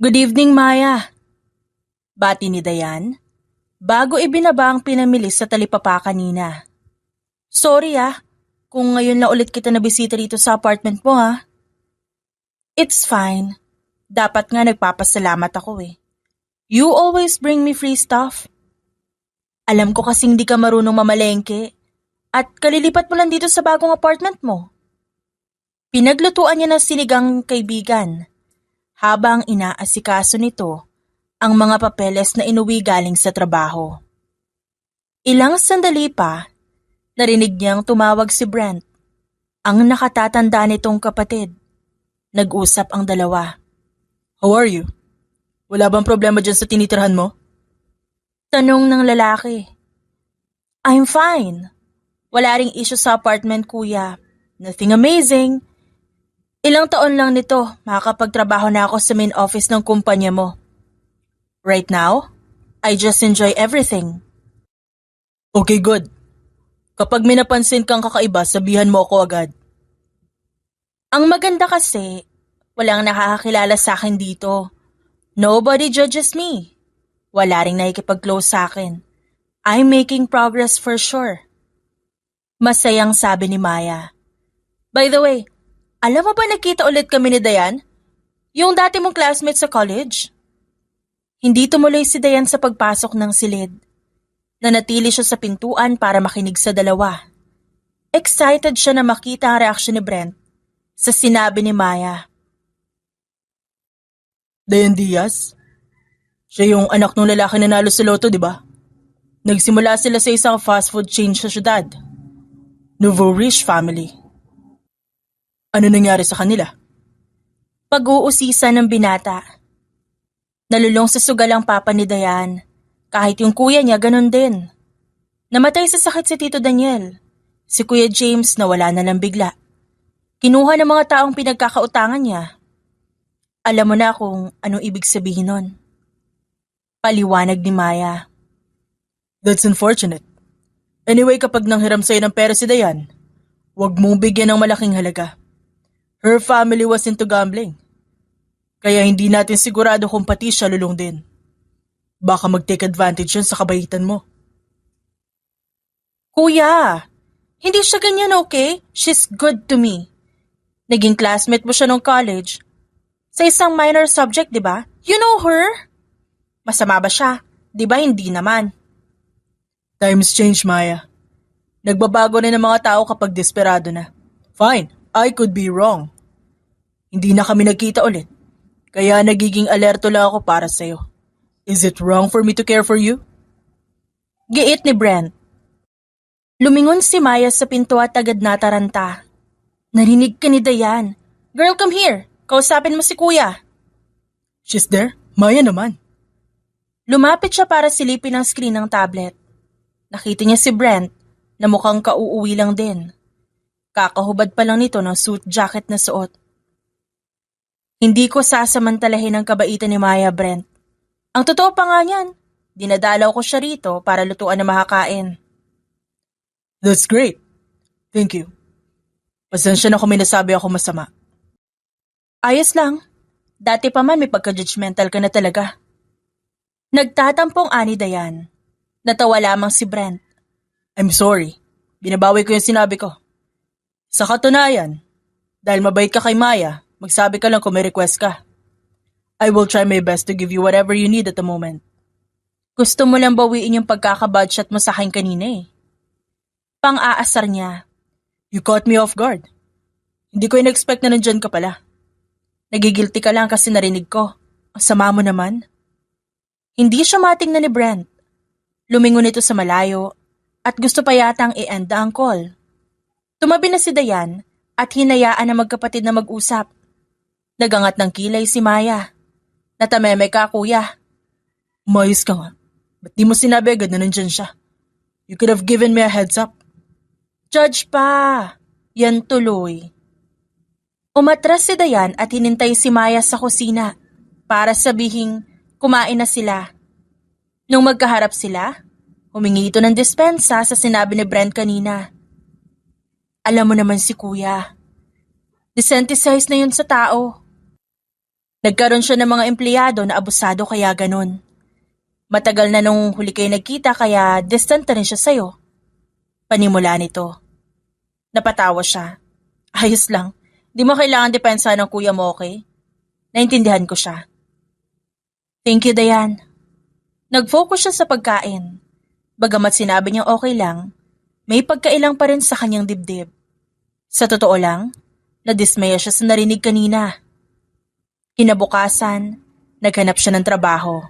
Good evening, Maya. Bati ni Dayan, bago ibinaba ang pinamili sa talipapa kanina. Sorry kung ngayon na ulit kita nabisita dito sa apartment mo It's fine. Dapat nga nagpapasalamat ako You always bring me free stuff. Alam ko kasing di ka marunong mamalengke at kalilipat mo lang dito sa bagong apartment mo. Pinaglutuan niya ng sinigang kaibigan habang inaasikaso nito ang mga papeles na inuwi galing sa trabaho. Ilang sandali pa, narinig niyang tumawag si Brent, ang nakatatanda nitong kapatid. Nag-usap ang dalawa. How are you? Wala bang problema dyan sa tinitirhan mo? Tanong ng lalaki. I'm fine. Wala ring issue sa apartment, kuya. Nothing amazing. Ilang taon lang nito, makakapagtrabaho na ako sa main office ng kumpanya mo. Right now, I just enjoy everything. Okay, good. Kapag may napansin kang kakaiba, sabihan mo ako agad. Ang maganda kasi, walang nakakakilala sa akin dito. Nobody judges me. Wala ring nakikipag-close sa akin. I'm making progress for sure. Masayang sabi ni Maya. By the way, alam mo ba nakita ulit kami ni Dayan? Yung dati mong classmate sa college? Hindi tumuloy si Dayan sa pagpasok ng silid. Nanatili siya sa pintuan para makinig sa dalawa. Excited siya na makita ang reaksyon ni Brent sa sinabi ni Maya. Dayan Diaz? Siya yung anak ng lalaki na nalo sa loto, di ba? Nagsimula sila sa isang fast food chain sa syudad. Nouveau Riche family. Ano nangyari sa kanila? Pag-uusisa ng binata. Nalulong sa sugal ang papa ni Dayan. Kahit yung kuya niya ganun din. Namatay sa sakit si Tito Daniel. Si Kuya James nawala na lang bigla. Kinuha ng mga taong pinagkakautangan niya. Alam mo na kung anong ibig sabihin nun. Paliwanag ni Maya. That's unfortunate. Anyway, kapag nanghiram sa'yo ng pera si Dayan, huwag mong bigyan ng malaking halaga. Her family was into gambling. Kaya hindi natin sigurado kung pati siya lulong din. Baka mag-take advantage yun sa kabaitan mo. Kuya, hindi siya ganyan, okay? She's good to me. Naging classmate mo siya nung college. Sa isang minor subject, di ba? You know her? Masama ba siya? Di ba hindi naman? Times change, Maya. Nagbabago na ng mga tao kapag desperado na. Fine, I could be wrong. Hindi na kami nagkita ulit. Kaya nagiging alerto lang ako para sa'yo. Is it wrong for me to care for you? Giit ni Brent. Lumingon si Maya sa pinto at agad nataranta. Narinig ka ni Dayan. Girl, come here. Kausapin mo si kuya. She's there? Maya naman. Lumapit siya para silipin ang screen ng tablet. Nakita niya si Brent na mukhang kauuwi lang din. Kakahubad pa lang nito ng suit jacket na suot. Hindi ko sasamantalahin ang kabaitan ni Maya, Brent. Ang totoo pa nga niyan, dinadalaw ko siya rito para lutuan na makakain. That's great. Thank you. Pasensya na kung may nasabi ako masama. Ayos lang. Dati pa man may pagka-judgmental ka na talaga. Nagtatampong ani Dayan. Natawa lamang si Brent. I'm sorry. Binabawi ko yung sinabi ko. Sa katunayan, dahil mabait ka kay Maya, magsabi ka lang kung may request ka. I will try my best to give you whatever you need at the moment. Gusto mo lang bawiin yung pagkakabadshot mo sa akin kanina Pang-aasar niya. You caught me off guard. Hindi ko in-expect na nandyan ka pala. Nagigilty ka lang kasi narinig ko. Ang sama mo naman. Hindi siya matingnan ni Brent. Lumingon ito sa malayo at gusto pa yatang i-end ang call. Tumabi na si Dayan at hinayaan na magkapatid na mag-usap. Nagangat ng kilay si Maya. Natameme ka, kuya. Mayos ka nga. Ba't di mo sinabi agad na nandyan siya? You could have given me a heads up. Judge pa. Yan tuloy. Umatras si Dayan at hinintay si Maya sa kusina para sabihing kumain na sila. Nung magkaharap sila, humingi ito ng dispensa sa sinabi ni Brent kanina. Alam mo naman si kuya. Desensitized na yun sa tao. Nagkaroon siya ng mga empleyado na abusado kaya ganun. Matagal na nung huli kayo nagkita kaya distant na rin siya sa'yo. Panimula nito. Napatawa siya. Ayos lang. Di mo kailangan depensa ng kuya mo, okay? Naintindihan ko siya. Thank you, Dayan. Nag-focus siya sa pagkain. Bagamat sinabi niyang okay lang, may pagkailang pa rin sa kanyang dibdib. Sa totoo lang, nadismaya siya sa narinig kanina. Kinabukasan, naghanap siya ng trabaho.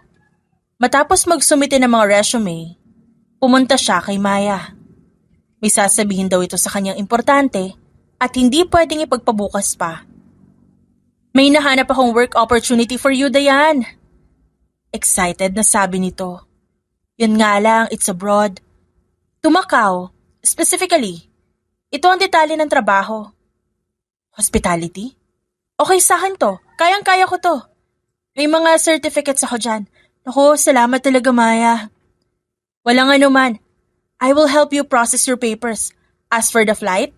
Matapos magsumite ng mga resume, pumunta siya kay Maya. May sasabihin daw ito sa kanyang importante at hindi pwedeng ipagpabukas pa. May nahanap akong work opportunity for you, Dayan. Excited na sabi nito. Yun nga lang, it's abroad. To Macau, specifically. Ito ang detalye ng trabaho. Hospitality? Okay sa akin to. Kayang-kaya ko to. May mga certificates ako dyan. Naku, salamat talaga, Maya. Walang anuman. I will help you process your papers. As for the flight,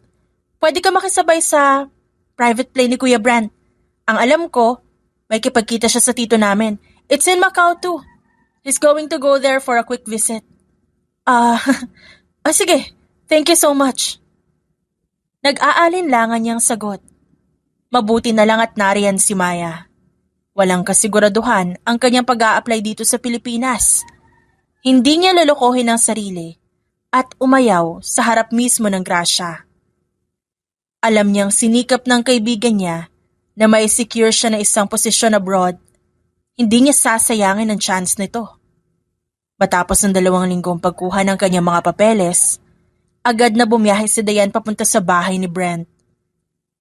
pwede ka makisabay sa private plane ni Kuya Brand. Ang alam ko, may kipagkita siya sa tito namin. It's in Macau too. He's going to go there for a quick visit. Sige. Thank you so much. Nag-aalinlangan niyang sagot. Mabuti na lang at nariyan si Maya. Walang kasiguraduhan ang kanyang pag-a-apply dito sa Pilipinas. Hindi niya lolokohin ang sarili at umayaw sa harap mismo ng grasya. Alam niyang sinikap ng kaibigan niya na may secure siya na isang posisyon abroad. Hindi niya sasayangin ang chance nito. Matapos ng 2 linggong pagkuha ng kanyang mga papeles, agad na bumiyahe si Dayan papunta sa bahay ni Brent.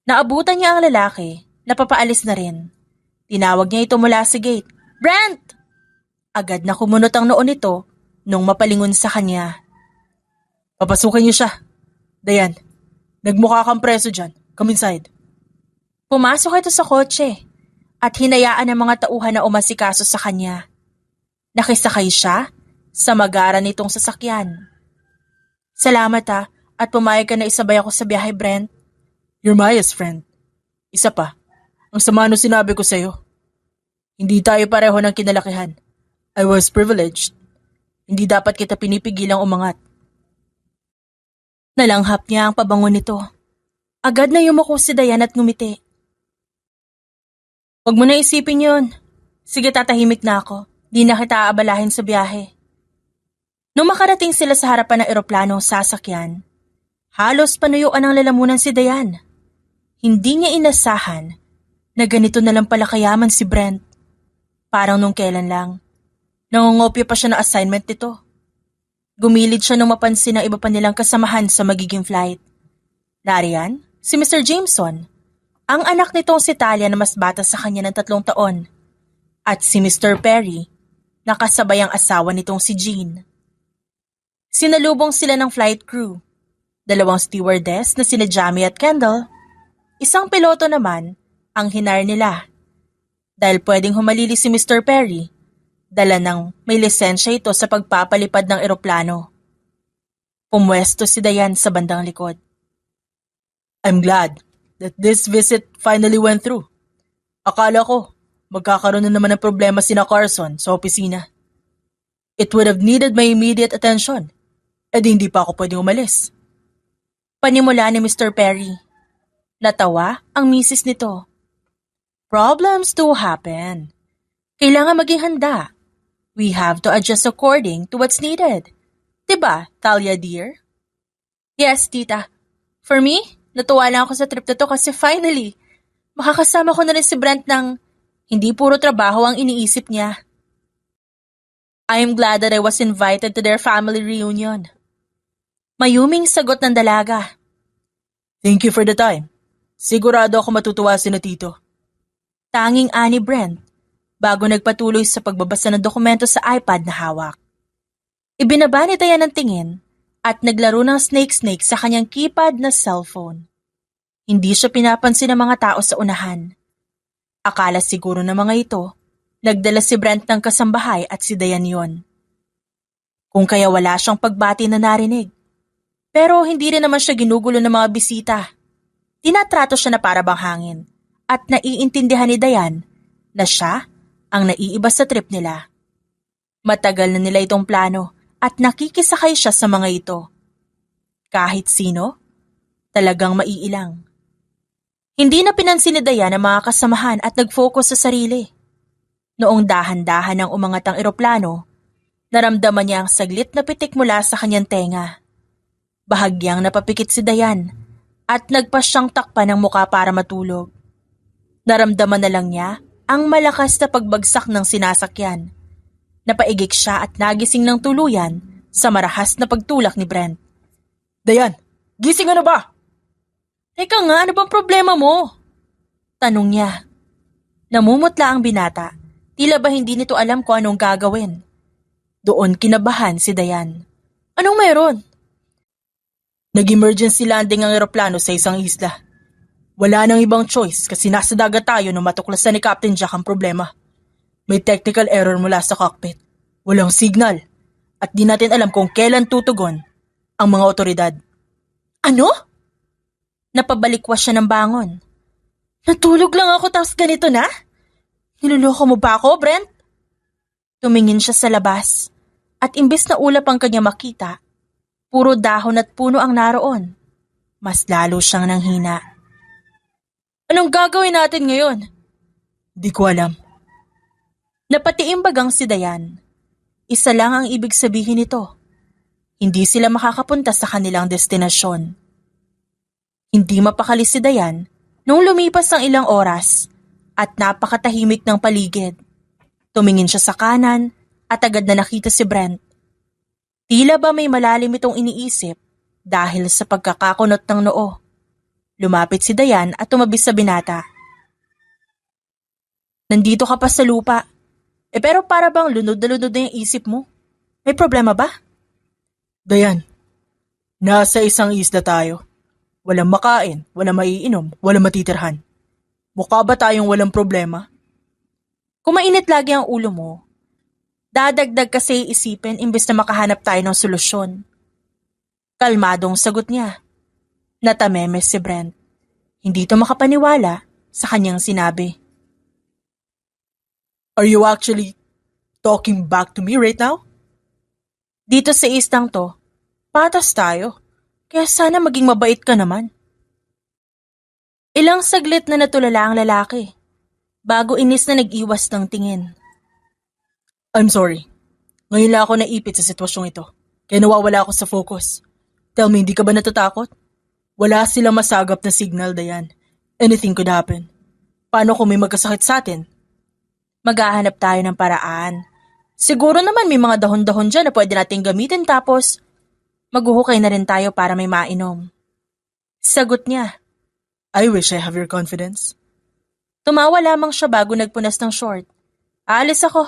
Naabutan niya ang lalaki na papaalis na rin. Tinawag niya ito mula sa gate. Brent! Agad na kumunot ang noon nito nung mapalingon sa kanya. Papasukin niyo siya. Dayan, nagmukha kang preso dyan. Come inside. Pumasok ito sa kotse at hinayaan ang mga tauhan na umasikaso sa kanya. Nakisakay siya sa magara nitong sasakyan. Salamat at pumayag ka na isabay ako sa biyahe, Brent. You're Maya's friend. Isa pa, ang sama no sinabi ko sa'yo. Hindi tayo pareho ng kinalakihan. I was privileged. Hindi dapat kita pinipigilang umangat. Nalanghap niya ang pabango nito. Agad na yumuko si Dayan at ngumiti. Huwag mo na isipin yun. Sige, tatahimik na ako. Di na kita aabalahin sa biyahe. Nung makarating sila sa harapan ng eroplano sasakyan, halos panuyuan ang lalamunan si Dayan. Hindi niya inasahan na ganito na lang pala kayaman si Brent. Parang nung kailan lang. Nangungopya pa siya ng assignment nito. Gumilid siya nung mapansin ng iba pa nilang kasamahan sa magiging flight. Nariyan, si Mr. Jameson, ang anak nitong si Talia na mas bata sa kanya ng 3 taon. At si Mr. Perry, nakasabay ang asawa nitong si Jean. Sinalubong sila ng flight crew. 2 stewardess na sina Jamie at Kendall. Isang piloto naman ang hinar nila. Dahil pwedeng humalili si Mr. Perry, dala ng may lisensya ito sa pagpapalipad ng eroplano. Pumwesto si Dayan sa bandang likod. I'm glad that this visit finally went through. Akala ko, magkakaroon na naman ng problema sina Carson sa opisina. It would have needed my immediate attention. Hindi pa ako pwedeng umalis. Panimula ni Mr. Perry. Natawa ang misis nito. Problems do happen. Kailangan maging handa. We have to adjust according to what's needed. Diba, Talia dear? Yes, tita. For me, natuwa lang ako sa trip na to kasi finally, makakasama ko na rin si Brent ng hindi puro trabaho ang iniisip niya. I am glad that I was invited to their family reunion. Mayuming sagot ng dalaga. Thank you for the time. Sigurado ako matutuwa si na tito. Tanging ani Brent bago nagpatuloy sa pagbabasa ng dokumento sa iPad na hawak. Ibinaba ni Dayan ng tingin at naglaro ng snake-snake sa kanyang keypad na cellphone. Hindi siya pinapansin ng mga tao sa unahan. Akala siguro ng mga ito, nagdala si Brent ng kasambahay at si Dayan yon. Kung kaya wala siyang pagbati na narinig. Pero hindi rin naman siya ginugulo ng mga bisita. Tinatrato siya na para bang hangin at naiintindihan ni Dayan na siya ang naiiba sa trip nila. Matagal na nila itong plano at nakikisakay siya sa mga ito. Kahit sino, talagang maiilang. Hindi na pinansin ni Dayan ang mga kasamahan at nag-focus sa sarili. Noong dahan-dahan ang umangat ang eroplano, naramdaman niya ang saglit na pitik mula sa kanyang tenga. Bahagyang napapikit si Dayan at nagpa siyang takpan ng muka para matulog. Naramdaman na lang niya ang malakas na pagbagsak ng sinasakyan. Napaigik siya at nagising ng tuluyan sa marahas na pagtulak ni Brent. Dayan, gising ano ba? Teka nga, ano bang problema mo? Tanong niya. Namumutla ang binata, tila ba hindi nito alam kung anong gagawin. Doon kinabahan si Dayan. Anong meron? Nag-emergency landing ang eroplano sa isang isla. Wala nang ibang choice kasi nasa dagat tayo nung matuklasan ni Captain Jack ang problema. May technical error mula sa cockpit. Walang signal. At di natin alam kung kailan tutugon ang mga otoridad. Ano? Napabalikwas siya ng bangon. Natulog lang ako tapos ganito na? Niloloko mo ba ako, Brent? Tumingin siya sa labas at imbes na ulap ang kanya makita, puro dahon at puno ang naroon. Mas lalo siyang nanghina. Anong gagawin natin ngayon? Di ko alam. Napatiimbagang si Dayan. Isa lang ang ibig sabihin nito. Hindi sila makakapunta sa kanilang destinasyon. Hindi mapakali si Dayan nung lumipas ang ilang oras at napakatahimik ng paligid. Tumingin siya sa kanan at agad na nakita si Brent. Tila ba may malalim itong iniisip dahil sa pagkakakunot ng noo. Lumapit si Dayan at tumabis sa binata. Nandito ka pa sa lupa. Pero para bang lunod na lunod na yung isip mo? May problema ba? Dayan, nasa isang isla tayo. Walang makain, walang maiinom, walang matitirhan. Mukha ba tayong walang problema? Kung mainit lagi ang ulo mo, dadagdag kasi isipin imbes na makahanap tayo ng solusyon. Kalmadong sagot niya. Natamemes si Brent. Hindi ito makapaniwala sa kanyang sinabi. Are you actually talking back to me right now? Dito sa istang to, patas tayo. Kaya sana maging mabait ka naman. Ilang saglit na natulala ang lalaki, bago inis na nag-iwas ng tingin. I'm sorry. Ngayon lang ako naipit sa sitwasyong ito. Kaya nawawala ako sa focus. Tell me, hindi ka ba natatakot? Wala silang masagap na signal, Dayan. Anything could happen. Paano kung may magkasakit sa atin? Maghahanap tayo ng paraan. Siguro naman may mga dahon-dahon dyan na pwede nating gamitin tapos maghuhukay na rin tayo para may mainom. Sagot niya. I wish I have your confidence. Tumawa lamang siya bago nagpunas ng short. Aalis ako.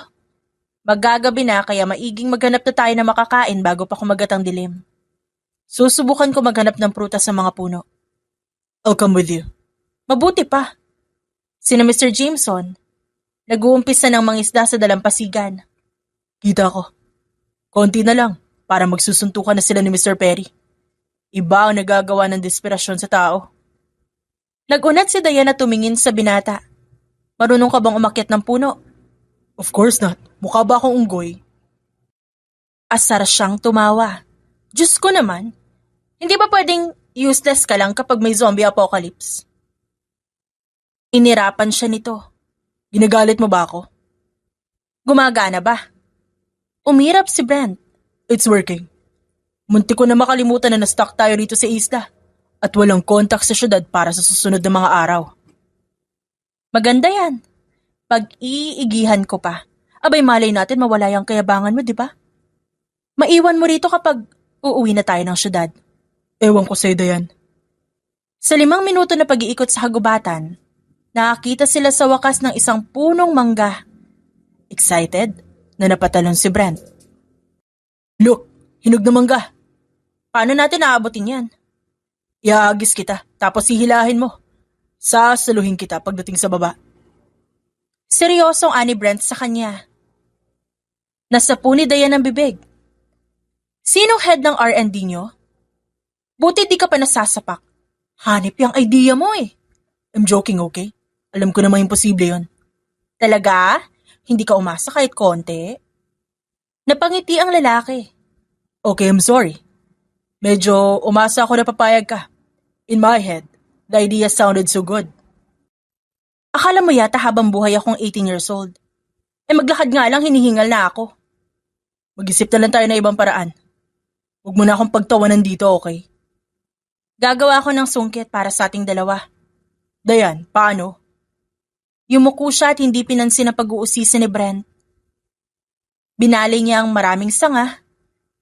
Maggagabi na kaya maiging maghanap na tayo na makakain bago pa kumagat ang dilim. Susubukan ko maghanap ng prutas sa mga puno. I'll come with you. Mabuti pa. Sina Mr. Jameson, nag-uumpisa ng mangisda sa dalampasigan. Kita ko. Konti na lang para magsusuntukan na sila ni Mr. Perry. Iba ang nagagawa ng desperasyon sa tao. Nagunat si Dayan na tumingin sa binata. Marunong ka bang umakyat ng puno? Of course not. Mukha ba akong unggoy? Asar siyang tumawa. Diyos ko naman. Hindi ba pwedeng useless ka lang kapag may zombie apocalypse? Inirapan siya nito. Ginagalit mo ba ako? Gumagana ba? Umirap si Brent. It's working. Munti ko na makalimutan na na-stuck tayo rito sa isla at walang contact sa syudad para sa susunod na mga araw. Maganda yan. Pag-iigihan ko pa. Abay malay natin mawala yung kayabangan mo, di ba? Maiwan mo rito kapag uuwi na tayo ng syudad. Ewan ko sa'yo, Dayan. Sa 5 minuto na pag-iikot sa hagubatan, nakakita sila sa wakas ng isang punong mangga. Excited na napatalon si Brent. Look, hinog na mangga. Paano natin aabotin yan? Iaagis kita, tapos hihilahin mo. Sasaluhin kita pagdating sa baba. Seryosong ani Brent sa kanya. Nasapu ni Dayan ang bibig. Sinong head ng R&D nyo? Buti di ka pa nasasapak. Hanip yung idea mo eh. I'm joking, okay? Alam ko naman imposible yon. Talaga? Hindi ka umasa kahit konti? Napangiti ang lalaki. Okay, I'm sorry. Medyo umasa ako na papayag ka. In my head, the idea sounded so good. Akala mo yata habang buhay akong 18 years old. Maglakad nga lang hinihingal na ako. Mag-isip na lang tayo ng ibang paraan. Huwag mo na akong pagtawanan dito, okay? Gagawa ko ng sungkit para sa ating dalawa. Dayan, paano? Yumuko siya at hindi pinansin ang pag-uusisa ni Brent. Binali niya ang maraming sanga,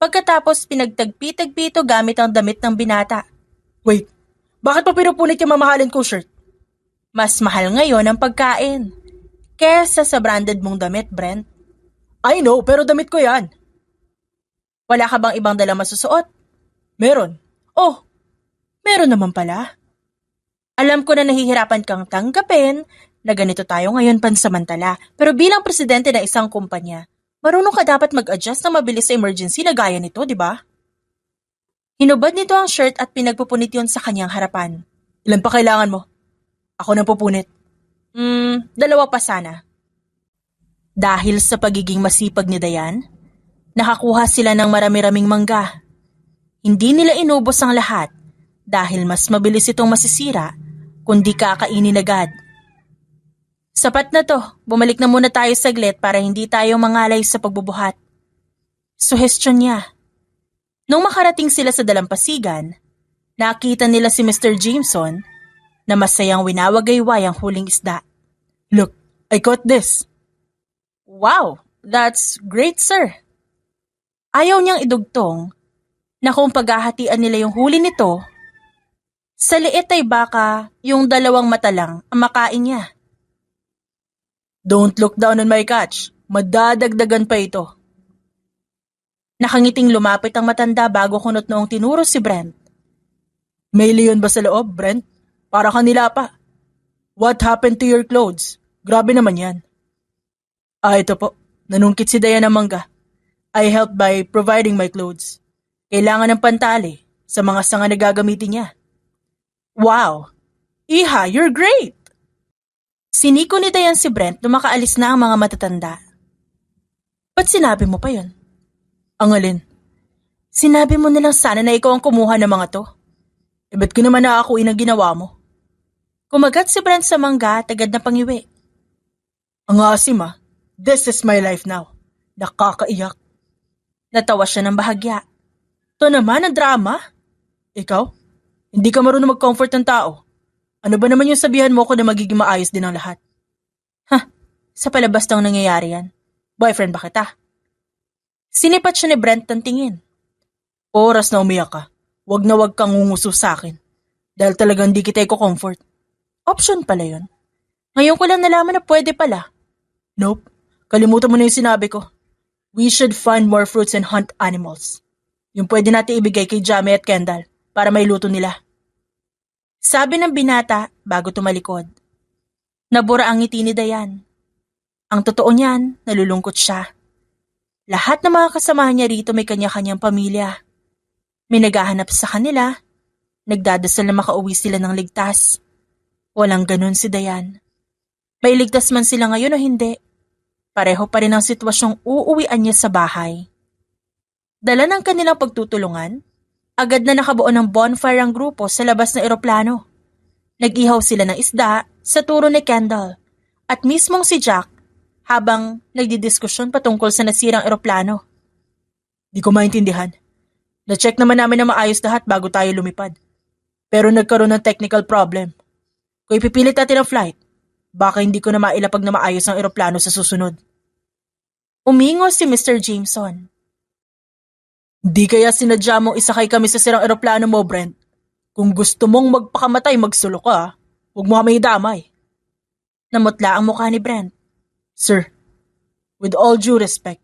pagkatapos pinagtagpi-tagpi ito gamit ang damit ng binata. Wait, bakit pa pinupunit yung mamahalin ko shirt? Mas mahal ngayon ang pagkain kesa sa branded mong damit, Brent. I know, pero damit ko yan. Wala ka bang ibang dalang masusuot? Meron. Oh, meron naman pala. Alam ko na nahihirapan kang tanggapin na ganito tayo ngayon pansamantala, pero bilang presidente ng isang kumpanya, marunong ka dapat mag-adjust na mabilis sa emergency na gaya nito, di ba? Hinubad nito ang shirt at pinagpupunit yon sa kanyang harapan. Ilan pa kailangan mo? Ako nang pupunit. 2 pa sana. Dahil sa pagiging masipag ni Dayan, nakakuha sila ng marami-raming mangga. Hindi nila inubos ang lahat dahil mas mabilis itong masisira kundi kakainin agad. Sapat na to, bumalik na muna tayo saglit para hindi tayo mangalay sa pagbubuhat. Suhestyon niya. Nung makarating sila sa dalampasigan, nakita nila si Mr. Jameson na masayang winawagayway ang huling isda. Look, I caught this. Wow, that's great, sir. Ayaw niyang idugtong na kung paghahatian nila yung huli nito, sa liit ay baka yung 2 mata lang ang makain niya. Don't look down on my catch. Madadagdagan pa ito. Nakangiting lumapit ang matanda bago kunot noong tinuro si Brent. May leon ba sa loob, Brent? Para kanila pa. What happened to your clothes? Grabe naman yan. Ito po. Nanungkit si Dayan ng mangga. I helped by providing my clothes. Kailangan ng pantali sa mga sanga na gagamitin niya. Wow! Iha, you're great! Siniko ni Dayan si Brent nung makaalis na ang mga matatanda. Ba't sinabi mo pa yun? Ang alin? Sinabi mo nilang sana na ikaw ang kumuha ng mga to. Ba't ko naman naakuin ang ginawa mo? Kumagat si Brent sa mangga at agad na pangiwi. Ang asim ah. This is my life now. Nakakaiyak. Natawa siya ng bahagya. Ito naman ang drama. Ikaw? Hindi ka marunong mag-comfort ng tao. Ano ba naman yung sabihan mo ko na magiging maayos din ang lahat? Sa palabas nang nangyayari yan. Boyfriend ba kita? Sinipat siya ni Brent ng tingin. Oras na umiyak ka. Wag na wag kang ngunguso sa akin. Dahil talagang di kita i-comfort. Option pala yun. Ngayon ko lang nalaman na pwede pala. Nope. Kalimutan mo na yung sinabi ko. We should find more fruits and hunt animals. Yung pwede natin ibigay kay Jamie at Kendall para may luto nila. Sabi ng binata bago tumalikod. Nabura ang ngiti ni Dayan. Ang totoo niyan, nalulungkot siya. Lahat ng mga kasamahan niya rito may kanya-kanyang pamilya. May naghahanap sa kanila, nagdadasal na makauwi sila ng ligtas. Walang ganun si Dayan. May ligtas man sila ngayon o hindi, pareho pa rin ang sitwasyong uuwian niya sa bahay. Dala ng kanilang pagtutulungan, agad na nakabuo ng bonfire ang grupo sa labas ng eroplano. Nag-ihaw sila ng isda sa turo ni Kendall at mismong si Jack habang nagdidiskusyon patungkol sa nasirang eroplano. Di ko maintindihan. Na-check naman namin na maayos lahat bago tayo lumipad. Pero nagkaroon ng technical problem. Kung ipipilit natin ang flight, baka hindi ko na mailapag na maayos ang eroplano sa susunod. Umingo si Mr. Jameson. Di kaya sinadya mong isakay kami sa sirang eroplano mo, Brent? Kung gusto mong magpakamatay, magsulok ka. Huwag mo kami idamay. Namutla ang mukha ni Brent. Sir, with all due respect,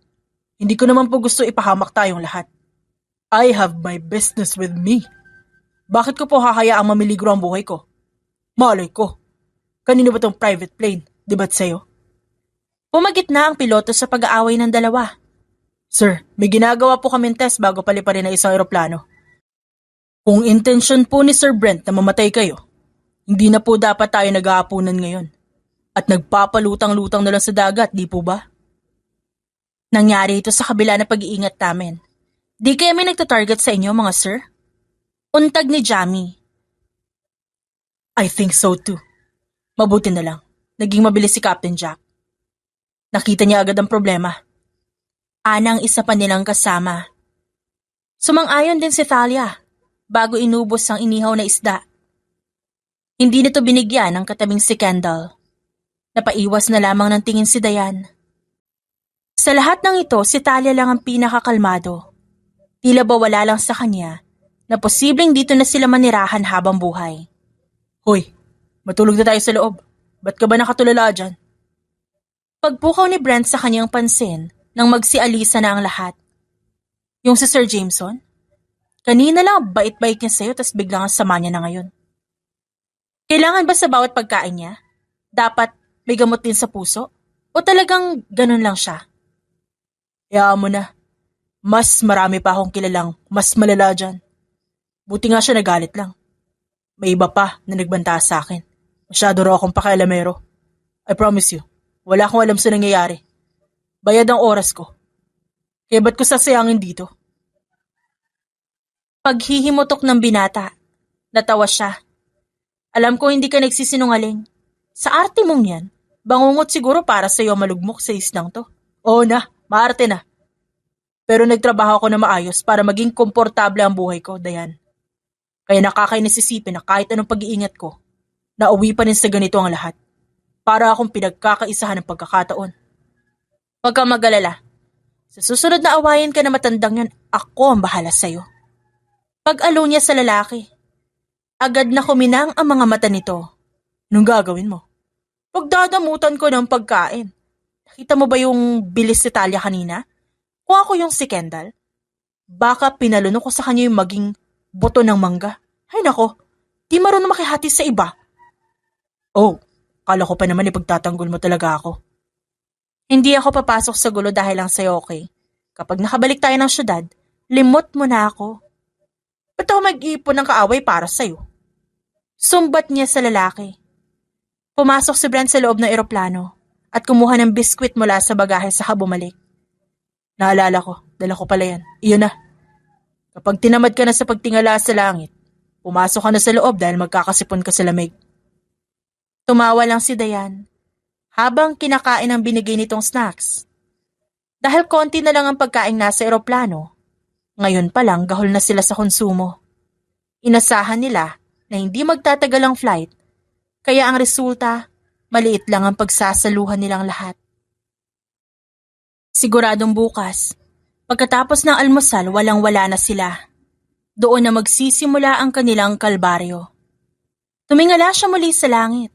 hindi ko naman po gusto ipahamak tayong lahat. I have my business with me. Bakit ko po hahayaang mamiligro ang buhay ko? Malay ko. Kanino ba tong private plane? Di ba't sa'yo? Pumagit na ang piloto sa pag-aaway ng dalawa. Sir, may ginagawa po kaming test bago paliparin ang isang eroplano. Kung intensyon po ni Sir Brent na mamatay kayo, hindi na po dapat tayo nag-aapunan ngayon. At nagpapalutang-lutang na lang sa dagat, di po ba? Nangyari ito sa kabila ng pag-iingat namin. Di kaya may nagtatarget sa inyo, mga sir? Untag ni Jamie. I think so too. Mabuti na lang. Naging mabilis si Captain Jack. Nakita niya agad ang problema. Anang isa pa nilang kasama. Sumang-ayon din si Thalia bago inubos ang inihaw na isda. Hindi nito binigyan ng katabing si Kendall. Napaiwas na lamang ng tingin si Dayan. Sa lahat ng ito, si Thalia lang ang pinakakalmado. Tila ba wala lang sa kanya na posibleng dito na sila manirahan habang buhay. Hoy, matulog na tayo sa loob. Ba't ka ba nakatulala dyan? Pagpukaw ni Brent sa kanyang pansin nang magsialisa na ang lahat. Yung si Sir Jameson? Kanina lang bait-bait niya sa'yo tas biglang ang sama niya na ngayon. Kailangan ba sa bawat pagkain niya? Dapat may gamot din sa puso? O talagang ganun lang siya? Hayaan mo na. Mas marami pa akong kilalang mas malala dyan. Buti nga siya nagalit lang. May iba pa na nagbanta sa akin. Masyado raw akong pakialamero. I promise you, wala akong alam sa nangyayari. Bayad ang oras ko. Kaya ba't ko sasayangin dito? Paghihimutok ng binata, natawa siya. Alam ko hindi ka nagsisinungaling. Sa arte mong yan, bangungot siguro para sa'yo malugmok sa islang to. Oo na, maarte na. Pero nagtrabaho ako na maayos para maging komportable ang buhay ko, Dayan. Kaya nakakainis isipin na kahit anong pag-iingat ko, nauwi pa rin sa ganito ang lahat. Para akong pinagkakaisahan ng pagkakataon. Huwag kang mag-alala. Sa susunod na awayan ka na matandang yan, ako ang bahala sa'yo. Pag-alo niya sa lalaki, agad na kuminang ang mga mata nito. Anong gagawin mo? Pagdadamutan ko ng pagkain. Nakita mo ba yung bilis si Talia kanina? Kung ako yung si Kendall, baka pinalunok ko sa kanya yung maging buto ng mangga. Ay nako, di marunong makihati sa iba. Oh, kala ko pa naman ipagtatanggol mo talaga ako. Hindi ako papasok sa gulo dahil lang sa'yo, okay? Kapag nakabalik tayo ng syudad, limot mo na ako. Ba't ako mag-iipon ng kaaway para sa'yo? Sumbat niya sa lalaki. Pumasok si Brent sa loob ng eroplano at kumuha ng biskwit mula sa bagahe saka bumalik. Naalala ko, dala ko pala yan. Iyon na. Kapag tinamad ka na sa pagtingala sa langit, pumasok ka na sa loob dahil magkakasipon ka sa lamig. Tumawa lang si Dayan habang kinakain ang binigay nitong snacks. Dahil konti na lang ang pagkain nasa eroplano, ngayon pa lang gahol na sila sa konsumo. Inasahan nila na hindi magtatagal ang flight, kaya ang resulta, maliit lang ang pagsasaluhan nilang lahat. Siguradong bukas, pagkatapos ng almusal walang-wala na sila. Doon na magsisimula ang kanilang kalbaryo. Tumingala siya muli sa langit.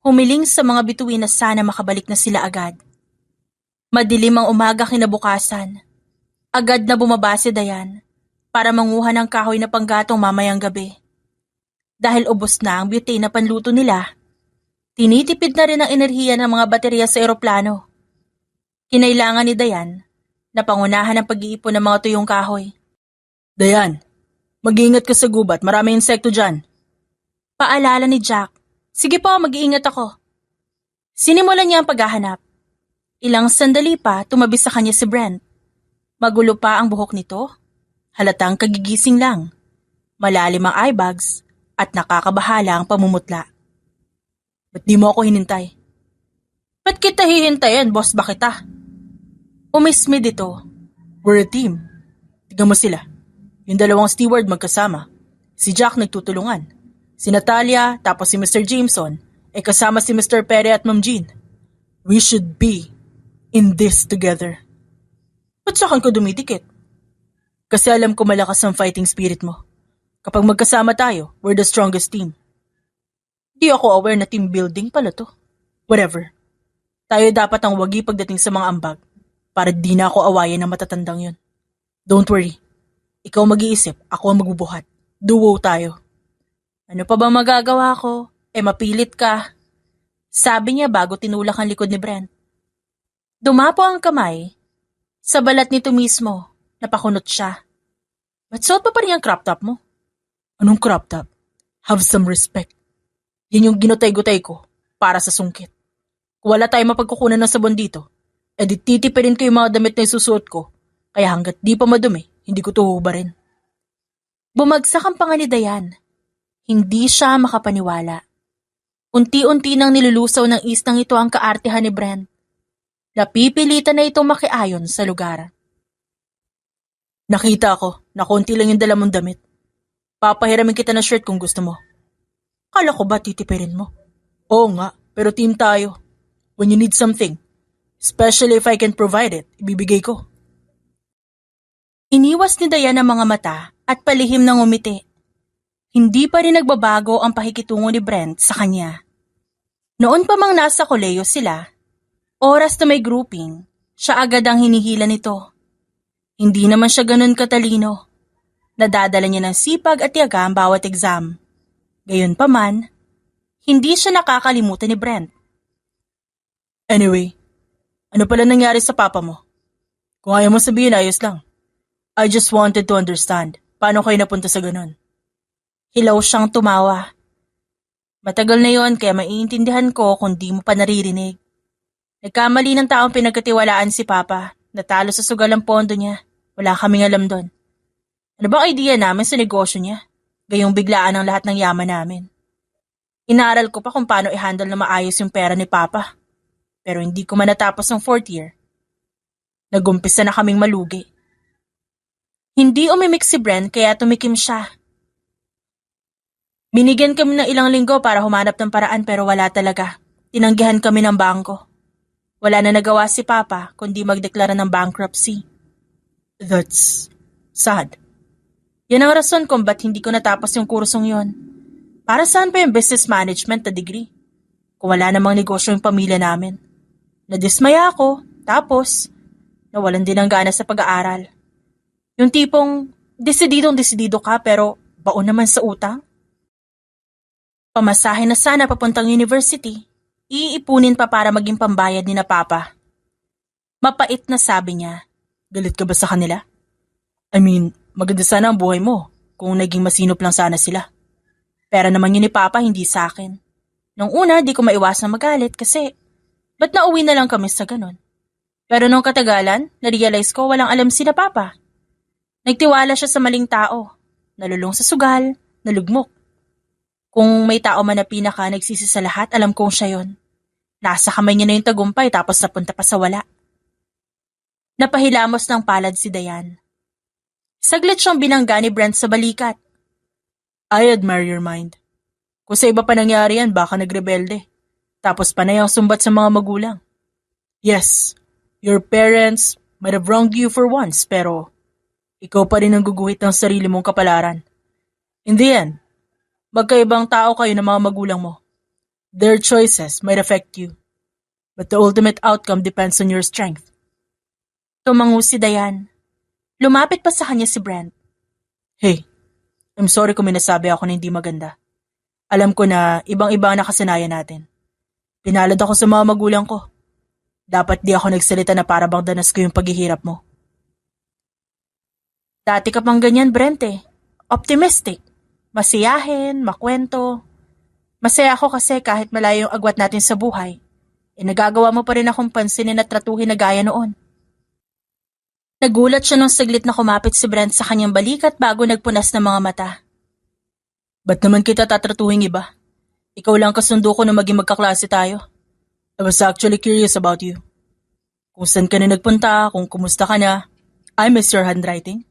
Humiling sa mga bituin na sana makabalik na sila agad. Madilim ang umaga kinabukasan. Agad na bumaba si Dayan para manguha ng kahoy na panggatong mamayang gabi. Dahil ubos na ang butane na panluto nila, tinitipid na rin ang enerhiya ng mga baterya sa eroplano. Kinailangan ni Dayan na pangunahan ang pag-iipon ng mga tuyong kahoy. Dayan, mag-iingat ka sa gubat, maraming insekto dyan. Paalala ni Jack. Sige po, mag-iingat ako. Sinimulan niya ang paghahanap. Ilang sandali pa, tumabi sa kanya si Brent. Magulo pa ang buhok nito. Halatang kagigising lang. Malalim ang eye bags at nakakabahala ang pamumutla. Ba't di mo ako hinintay? Ba't kita hihintayin, boss ba kita? Umismid ito. We're a team. Tignan mo sila. Yung dalawang steward magkasama. Si Jack nagtutulungan. Si Natalia, tapos si Mr. Jameson, kasama si Mr. Perry at Ma'am Jean. We should be in this together. Ba't saan ko dumidikit? Kasi alam ko malakas ang fighting spirit mo. Kapag magkasama tayo, we're the strongest team. Di ako aware na team building pala to. Whatever. Tayo dapat ang wagi pagdating sa mga ambag para di na ako awayan ng matatandang yun. Don't worry. Ikaw mag-iisip, ako ang magbubuhat. Duo tayo. Ano pa ba magagawa ko? Mapilit ka. Sabi niya bago tinulak ang likod ni Brent. Dumapo ang kamay. Sa balat nito mismo, napakunot siya. Ba't suot pa rin ang crop top mo? Anong crop top? Have some respect. Yan yung ginutay-gutay ko para sa sungkit. Kung wala tayong mapagkukunan ng sabon dito, edi titipirin ko yung mga damit na isusuot ko. Kaya hanggat di pa madumi, hindi ko tuhubarin. Bumagsak ang panga ni Dayan. Hindi siya makapaniwala. Unti-unti nang nilulusaw ng isnang ito ang kaartehan ni Brent. Napipilitan na itong makiayon sa lugar. Nakita ko na konti lang yung dala mong damit. Papahiramin kita ng shirt kung gusto mo. Kala ko ba titipirin mo? Oo nga, pero team tayo. When you need something, especially if I can provide it, ibibigay ko. Iniwas ni Dayan ang mga mata at palihim ng umiti. Hindi pa rin nagbabago ang pakikitungo ni Brent sa kanya. Noon pa mang nasa koleyo sila, oras na may grouping, siya agad ang hinihila nito. Hindi naman siya ganun katalino. Nadadala niya ng sipag at tiyaga ang bawat exam. Gayunpaman, hindi siya nakakalimutan ni Brent. Anyway, ano pala nangyari sa papa mo? Kung ayaw mo sabihin, ayos lang. I just wanted to understand. Paano kayo napunta sa ganun? Hilaw siyang tumawa. Matagal na yon kaya maiintindihan ko kung di mo pa naririnig. Nagkamali ng taong pinagkatiwalaan si Papa. Natalo sa sugal ang pondo niya. Wala kaming alam doon. Ano bang idea namin sa negosyo niya? Gayong biglaan ang lahat ng yaman namin. Inaral ko pa kung paano i-handle na maayos yung pera ni Papa. Pero hindi ko man natapos ang 4th year. Nagumpisa na kaming malugi. Hindi umimik si Brent kaya tumikim siya. Binigyan kami ng ilang linggo para humanap ng paraan pero wala talaga. Tinanggihan kami ng bangko. Wala na nagawa si Papa kundi magdeklara ng bankruptcy. That's sad. Yan ang rason kung ba't hindi ko natapos yung kursong yon. Para saan pa yung business management na degree? Kung wala namang negosyo yung pamilya namin. Nadismaya ako, tapos nawalan din ng gana sa pag-aaral. Yung tipong desididong-desidido ka pero baon naman sa utang. Pamasahe na sana papuntang university, iipunin pa para maging pambayad ni na Papa. Mapait na sabi niya. Galit ka ba sa kanila? I mean, maganda sana ang buhay mo kung naging masinop lang sana sila. Pera naman yun ni Papa, hindi sa akin. Nung una, di ko maiwasang magalit kasi ba't nauwi na lang kami sa ganun? Pero nung katagalan, narealize ko walang alam si na Papa. Nagtiwala siya sa maling tao. Nalulong sa sugal, nalugmok. Kung may tao man na pinaka nagsisi sa lahat, alam kong siya yon. Nasa kamay niya na yung tagumpay tapos napunta pa sa wala. Napahilamos ng palad si Dayan. Saglit siyang binangga ni Brent sa balikat. I admire your mind. Kung sa iba pa nangyari yan, baka nagrebelde. Tapos panay ang sumbat sa mga magulang. Yes, your parents might have wronged you for once, pero ikaw pa rin ang guguhit ng sarili mong kapalaran. In the end, magkaibang tao kayo ng mga magulang mo. Their choices might affect you, but the ultimate outcome depends on your strength. Tumango si Dayan. Lumapit pa sa kanya si Brent. Hey, I'm sorry kung minasabi ako na hindi maganda. Alam ko na ibang-iba ang nakasanayan natin. Pinalad ako sa mga magulang ko. Dapat di ako nagsalita na para bang danas ko yung paghihirap mo. Dati ka pang ganyan, Brent eh. Optimistic. Masiyahin, makwento. Masaya ako kasi kahit malayo yung agwat natin sa buhay, nagagawa mo pa rin akong pansinin at tratuhin na gaya noon. Nagulat siya nung saglit na kumapit si Brent sa kanyang balikat bago nagpunas ng mga mata. Ba't naman kita tatratuhin iba? Ikaw lang kasundo ko na maging magkaklase tayo. I was actually curious about you. Kung saan ka na nagpunta, kung kumusta ka na. I miss your handwriting.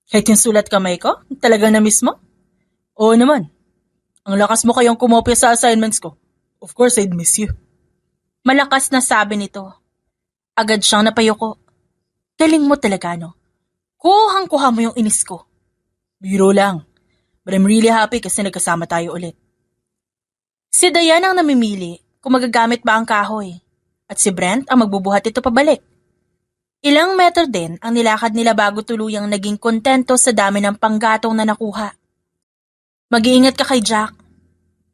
Kahit yung sulat kamay ko, talagang na-miss mo? Oo naman. Ang lakas mo kayong kumopya sa assignments ko. Of course, I'd miss you. Malakas na sabi nito. Agad siyang napayuko. Galing mo talaga, no? Kuhang-kuha mo yung inis ko. Biro lang. But I'm really happy kasi nagkasama tayo ulit. Si Dayan ang namimili kung magagamit ba ang kahoy. At si Brent ang magbubuhat ito pabalik. Ilang metro din ang nilakad nila bago tuluyang naging kontento sa dami ng panggatong na nakuha. Mag-iingat ka kay Jack.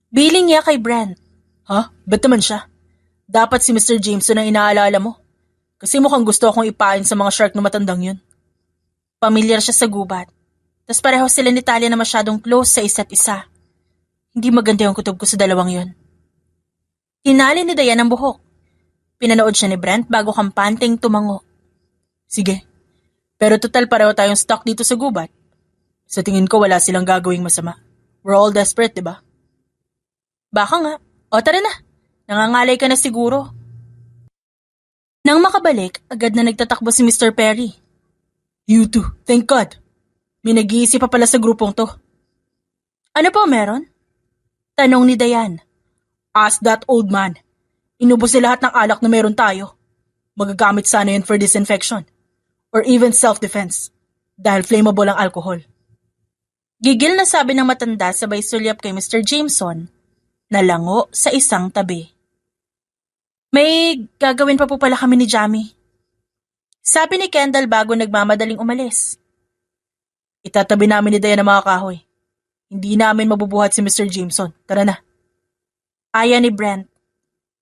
Biling niya kay Brent. Ha? Ba't naman siya? Dapat si Mr. Jameson ang inaalala mo. Kasi mukhang gusto akong ipain sa mga shark na matandang yun. Pamilyar siya sa gubat. Tas pareho sila ni Talia na masyadong close sa isa't isa. Hindi maganda yung kutob ko sa dalawang yun. Tinali ni Dayan ang buhok. Pinanood siya ni Brent bago kampanteng tumango. Sige. Pero total pareho tayong stuck dito sa gubat. Sa tingin ko wala silang gagawing masama. We're all desperate, di ba? Baka nga. O tara na. Nangangalay ka na siguro. Nang makabalik, agad na nagtatakbo si Mr. Perry. You too. Thank God. May nag-iisip pa pala sa grupong to. Ano po meron? Tanong ni Dayan. Ask that old man. Inubos niya lahat ng alak na meron tayo. Magagamit sana yun for disinfection. Or even self-defense. Dahil flammable ang alcohol. Gigil na sabi ng matanda sabay sulyap kay Mr. Jameson na lango sa isang tabi. May gagawin pa po pala kami ni Jamie. Sabi ni Kendall bago nagmamadaling umalis. Itatabi namin ni Dayan ang mga kahoy. Hindi namin mabubuhat si Mr. Jameson. Tara na. Aya ni Brent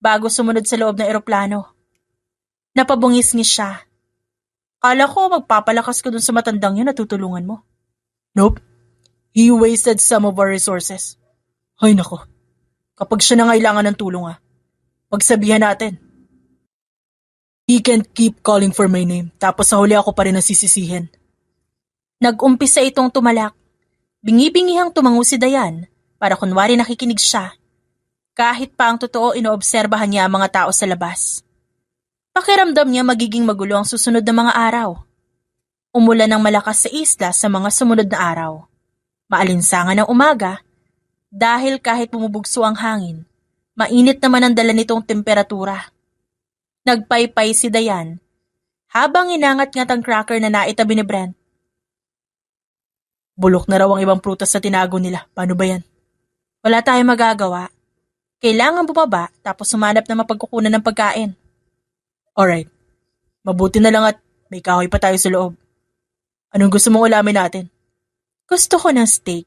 bago sumunod sa loob ng eroplano. Napabungis-ngis siya. Kala ko magpapalakas ko dun sa matandang yun na tutulungan mo. Nope. He wasted some of our resources. Ay nako. Kapag siya nangailangan ng tulong pagsabihan natin. He can't keep calling for my name tapos sa huli ako pa rin nasisisihin. Nag-umpisa itong tumalak. Bingi-bingihang tumango si Dayan para kunwari nakikinig siya. Kahit pa ang totoo inoobserbahan niya ang mga tao sa labas. Pakiramdam niya magiging magulo ang susunod na mga araw. Umulan ng malakas sa isla sa mga sumunod na araw. Maalinsangan ng umaga dahil kahit bumubugso ang hangin, mainit naman ang dala nitong temperatura. Nagpaypay si Dayan habang inangat-ngat ang cracker na naitabi ni Brent. Bulok na raw ang ibang prutas sa tinago nila. Paano ba yan? Wala tayong magagawa. Kailangan bumaba tapos sumanap na mapagkukunan ng pagkain. Alright. Mabuti na lang at may kahoy pa tayo sa loob. Anong gusto mong ulamin natin? Gusto ko ng steak.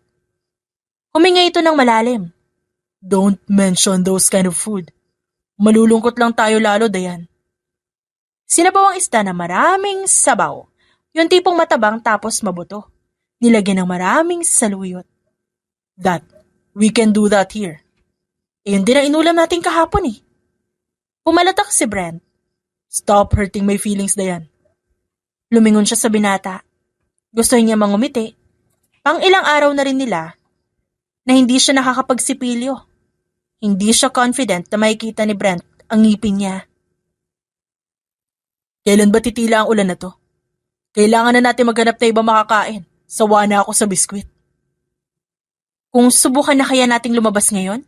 Huminga ito ng malalim. Don't mention those kind of food. Malulungkot lang tayo lalo, Dayan. Sinabaw ang isda na maraming sabaw. Yung tipong matabang tapos mabuto. Nilagyan ng maraming saluyot. We can do that here. Yun din ang inulam natin kahapon eh. Pumalatak si Brent. Stop hurting my feelings, Dayan. Lumingon siya sa binata. Gusto niya mangumiti. Pang ilang araw na rin nila na hindi siya nakakapagsipilyo. Hindi siya confident na makikita ni Brent ang ngipin niya. Kailan ba titila ang ulan na to? Kailangan na natin maghanap na ibang makakain. Sawa na ako sa biskwit. Kung subukan na kaya nating lumabas ngayon?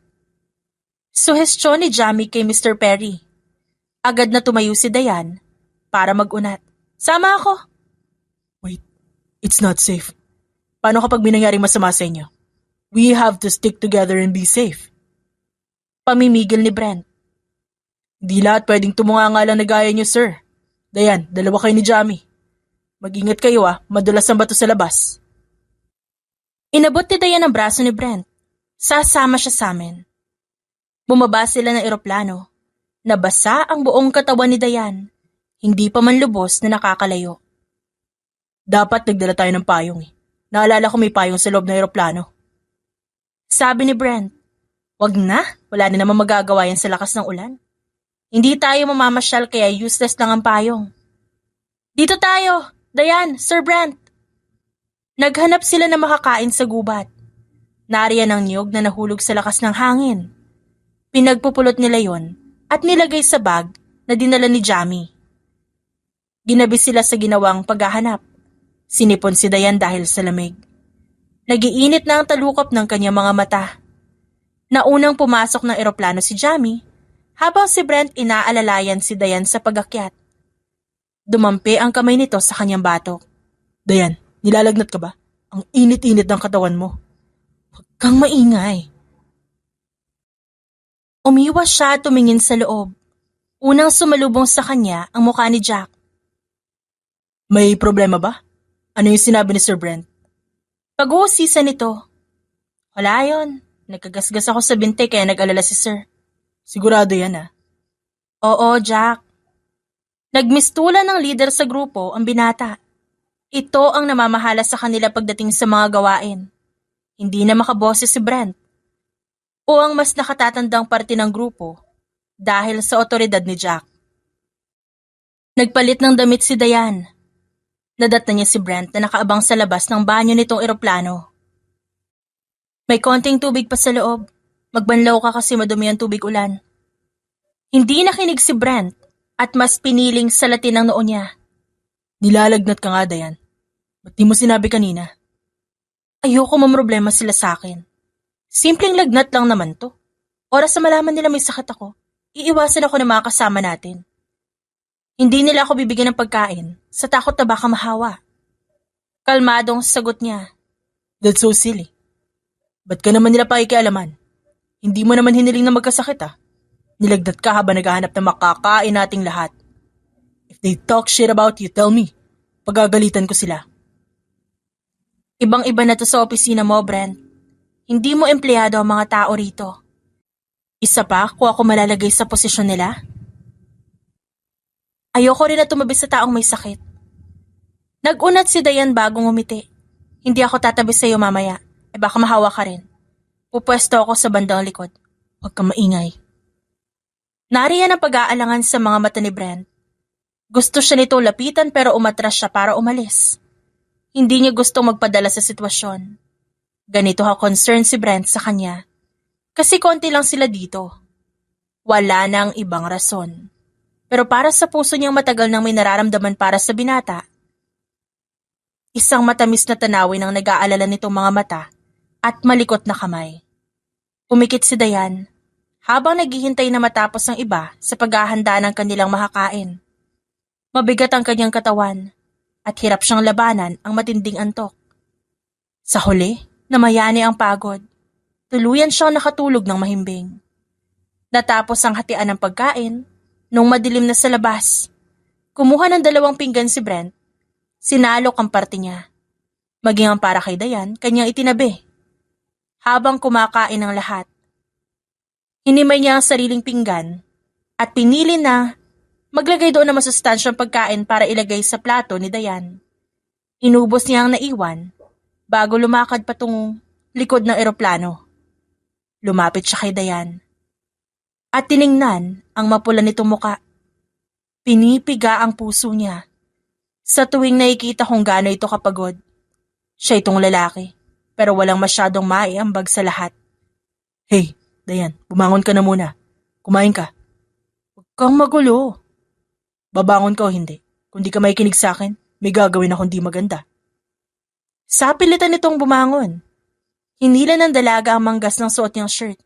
Suhestyon ni Jamie kay Mr. Perry. Agad na tumayo si Dayan para mag-unat. Sama ako. Wait, it's not safe. Paano kapag may nangyaring masama sa inyo? We have to stick together and be safe. Pamimigil ni Brent. Di lahat pwedeng tumunganga lang na gaya niyo, sir. Dayan, dalawa kayo ni Jamie. Mag-ingat kayo madulas ang bato sa labas. Inabot ni Dayan ang braso ni Brent. Sasama siya sa amin. Bumaba sila ng eroplano. Nabasa ang buong katawan ni Dayan. Hindi pa man lubos na nakakalayo. Dapat nagdala tayo ng payong Naalala ko may payong sa loob ng eroplano. Sabi ni Brent, wag na, wala na naman magagawa yan sa lakas ng ulan. Hindi tayo mamamasyal kaya useless lang ang payong. Dito tayo, Dayan, Sir Brent. Naghanap sila na makakain sa gubat. Nariyan ang niyog na nahulog sa lakas ng hangin. Pinagpupulot nila yon at nilagay sa bag na dinala ni Jamie. Ginabi sila sa ginawang paghahanap. Sinipon si Dayan dahil sa lamig. Nagiinit na ang talukop ng kanyang mga mata. Naunang pumasok ng eroplano si Jamie, habang si Brent inaalalayan si Dayan sa pag-akyat. Dumampi ang kamay nito sa kanyang batok. Dayan, nilalagnat ka ba? Ang init-init ng katawan mo. Huwag kang maingay. Umiwas siya at tumingin sa loob. Unang sumalubong sa kanya ang mukha ni Jack. May problema ba? Ano yung sinabi ni Sir Brent? Pag-uusisa nito. Wala yun. Nagkagasgas ako sa binte kaya nag-alala si Sir. Sigurado yan Oo, Jack. Nagmistulan ng leader sa grupo ang binata. Ito ang namamahala sa kanila pagdating sa mga gawain. Hindi na makaboses si Brent. O ang mas nakatatandang parte ng grupo dahil sa otoridad ni Jack. Nagpalit ng damit si Dayan. Nadat na niya si Brent na nakaabang sa labas ng banyo nitong eroplano. May konting tubig pa sa loob. Magbanlaw ka kasi madumi ang tubig ulan. Hindi nakinig si Brent at mas piniling salatin ang noo niya. Nilalagnat ka nga, Dayan. Ba't di mo sinabi kanina? Ayoko mamroblema sila sa akin. Simpleng lagnat lang naman to. Oras na malaman nila may sakit ako, iiwasan ako ng mga kasama natin. Hindi nila ako bibigyan ng pagkain sa takot na baka mahawa. Kalmadong sagot niya. That's so silly. Ba't ka naman nila pakikialaman? Hindi mo naman hiniling na magkasakit Nilagnat ka habang naghahanap ng makakain nating lahat. If they talk shit about you, tell me. Pagagalitan ko sila. Ibang-iba na to sa opisina mo, Brent. Hindi mo empleyado ang mga tao rito. Isa pa kung ako malalagay sa posisyon nila. Ayoko rin na tumabi sa taong may sakit. Nag-unat si Dayan bagong umiti. Hindi ako tatabi sa iyo mamaya. Baka mahawa ka rin. Pupwesto ako sa bandang likod. Huwag kang maingay. Nariyan ang pag-aalangan sa mga mata ni Brent. Gusto siya nito lapitan pero umatras siya para umalis. Hindi niya gustong magpadala sa sitwasyon. Ganito concerned si Brent sa kanya. Kasi konti lang sila dito. Wala nang ibang rason. Pero para sa puso niyang matagal nang may nararamdaman para sa binata, isang matamis na tanawin ang nag-aalala nitong mga mata at malikot na kamay. Umikit si Dayan habang naghihintay na matapos ang iba sa paghahanda ng kanilang makakain. Mabigat ang kanyang katawan at hirap siyang labanan ang matinding antok. Sa huli, namayani ang pagod. Tuluyan siyang nakatulog ng mahimbing. Natapos ang hatian ng pagkain, nung madilim na sa labas, kumuha ng 2 pinggan si Brent, sinalok ang parte niya. Maging ang para kay Dayan, kanyang itinabi. Habang kumakain ang lahat, hinimay niya ang sariling pinggan at pinili na maglagay doon ng masustansyang pagkain para ilagay sa plato ni Dayan. Inubos niya ang naiwan bago lumakad patungong likod ng eroplano. Lumapit siya kay Dayan at tiningnan ang mapula nitong muka. Pinipiga ang puso niya sa tuwing nakikita kung gaano ito kapagod. Siya itong lalaki, pero walang masyadong maiambag sa lahat. Hey, Dayan, bumangon ka na muna. Kumain ka. Huwag kang magulo. Babangon ka o hindi. Kung di ka makikinig sa akin, may gagawin akong di maganda. Sa pilitan nitong bumangon, hinila ng dalaga ang manggas ng suot niyang shirt.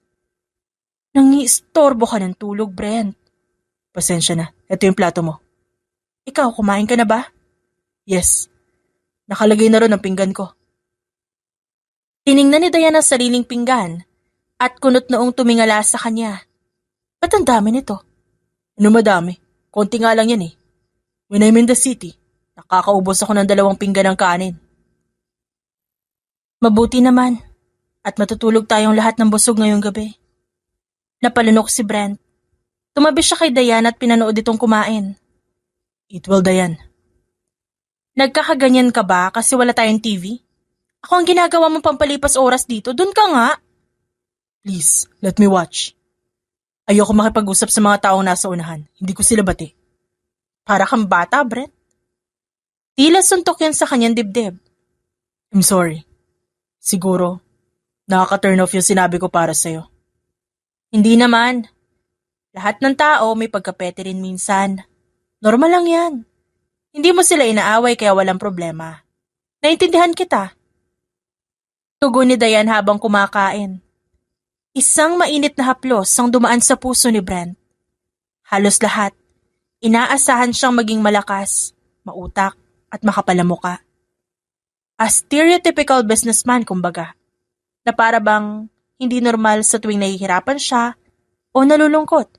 Nangiistorbo ka ng tulog, Brent. Pasensya na. Ito yung plato mo. Ikaw, kumain ka na ba? Yes. Nakalagay na ron ang pinggan ko. Tiningnan ni Dayan ang sariling pinggan at kunot noong tumingala sa kanya. Ba't ang dami nito? Ano madami? Konti nga lang yan When I'm in the city, nakakaubos ako ng 2 pinggan ng kanin. Mabuti naman at matutulog tayong lahat ng busog ngayong gabi. Napalunok si Brent. Tumabi siya kay Dayan at pinanood itong kumain. Eat well, Dayan. Nagkakaganyan ka ba kasi wala tayong TV? Ako ang ginagawa mong pampalipas oras dito, dun ka nga. Please, let me watch. Ayoko makipag-usap sa mga taong nasa unahan. Hindi ko sila bati. Para kang bata, Brent. Tila suntok yan sa kanyang dibdib. I'm sorry. Siguro, nakaka-turn off yung sinabi ko para sa'yo. Hindi naman. Lahat ng tao may pagkapete rin minsan. Normal lang yan. Hindi mo sila inaaway kaya walang problema. Naintindihan kita. Tugon ni Dayan habang kumakain. Isang mainit na haplos ang dumaan sa puso ni Brent. Halos lahat, inaasahan siyang maging malakas, mautak at makapalamuka. A stereotypical businessman kumbaga, na para bang hindi normal sa tuwing nahihirapan siya o nalulungkot.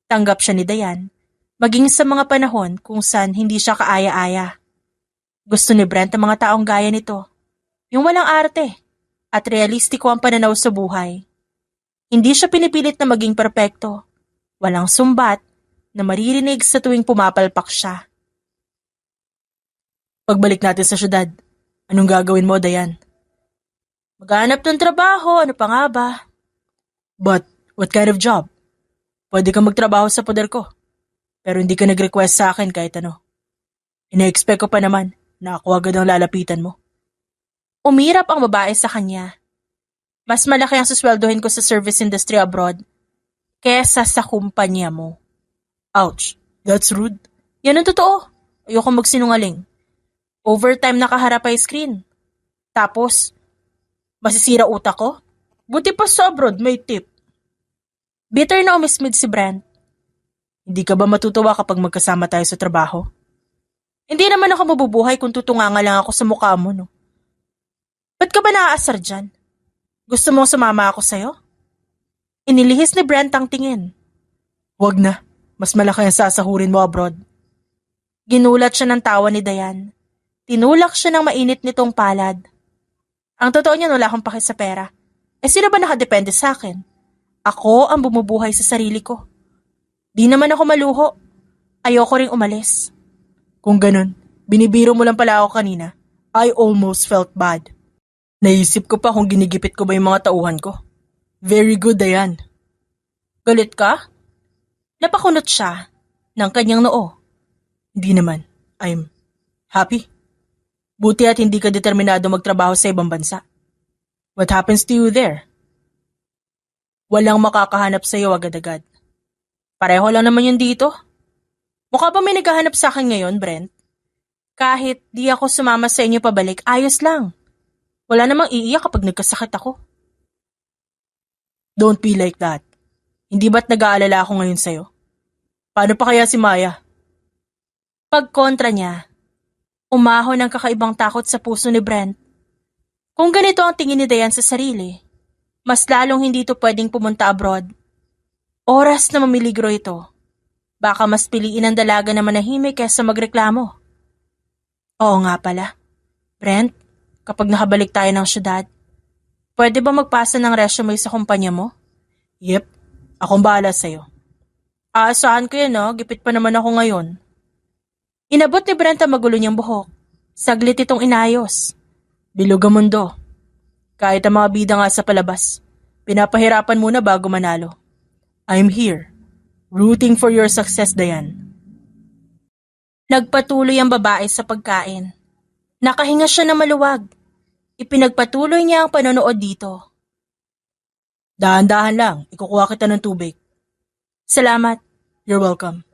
Tanggap siya ni Dayan, maging sa mga panahon kung saan hindi siya kaaya-aya. Gusto ni Brent ang mga taong gaya nito, yung walang arte at realistiko ang pananaw sa buhay. Hindi siya pinipilit na maging perpekto, walang sumbat na maririnig sa tuwing pumapalpak siya. Pagbalik natin sa syudad, anong gagawin mo, Dayan? Maghanap ng trabaho, ano pa nga ba? But, what kind of job? Pwede kang magtrabaho sa poder ko. Pero hindi ka nag-request sa akin kahit ano. Ina-expect ko pa naman na ako agad ang lalapitan mo. Umirap ang babae sa kanya. Mas malaki ang susweldohin ko sa service industry abroad kesa sa kumpanya mo. Ouch, that's rude. Yan ang totoo. Ayoko magsinungaling. Overtime nakaharap ay screen. Tapos, masisira utak ko? Buti pa sa abroad may tip. Bitter na umismid si Brent. Hindi ka ba matutuwa kapag magkasama tayo sa trabaho? Hindi naman ako mabubuhay kung tutunganga lang ako sa mukha mo, no? Ba't ka ba naaasar dyan? Gusto mong sumama ako sa'yo? Inilihis ni Brent ang tingin. Wag na, mas malaki ang sasahurin mo abroad. Ginulat siya ng tawa ni Dayan. Tinulak siya ng mainit nitong palad. Ang totoo niyan, wala akong paki sa pera. Sino ba nakadepende sa akin? Ako ang bumubuhay sa sarili ko. Di naman ako maluho. Ayoko ring umalis. Kung ganun, binibiro mo lang pala ako kanina. I almost felt bad. Naisip ko pa kung ginigipit ko ba yung mga tauhan ko. Very good, Dayan. Galit ka? Napakunot siya ng kanyang noo. Hindi naman. I'm happy. Buti at hindi ka determinado magtrabaho sa ibang bansa. What happens to you there? Walang makakahanap sa iyo agad-agad. Pareho lang naman yun dito. Mukha ba may naghahanap sa akin ngayon, Brent? Kahit di ako sumama sa inyo pabalik, ayos lang. Wala namang iiyak kapag nagkasakit ako. Don't be like that. Hindi ba't nag-aalala ako ngayon sa'yo? Paano pa kaya si Maya? Pagkontra niya, umahon ang kakaibang takot sa puso ni Brent. Kung ganito ang tingin ni Dayan sa sarili, mas lalong hindi ito pwedeng pumunta abroad. Oras na mamiligro ito. Baka mas piliin ang dalaga na manahimik kaysa magreklamo. Oo nga pala. Brent, kapag nakabalik tayo ng syudad, pwede ba magpasa ng resume sa kumpanya mo? Yep, akong bahala sa'yo. Aasahan ko yan, no? Gipit pa naman ako ngayon. Inabot ni Brent ang magulo niyang buhok. Saglit itong inayos. Bilog ang mundo. Kahit ang mga bida nga sa palabas, pinapahirapan muna bago manalo. I'm here, rooting for your success, Dayan. Nagpatuloy ang babae sa pagkain. Nakahinga siya na maluwag. Ipinagpatuloy niya ang panonood dito. Dahan-dahan lang, ikukuha kita ng tubig. Salamat. You're welcome.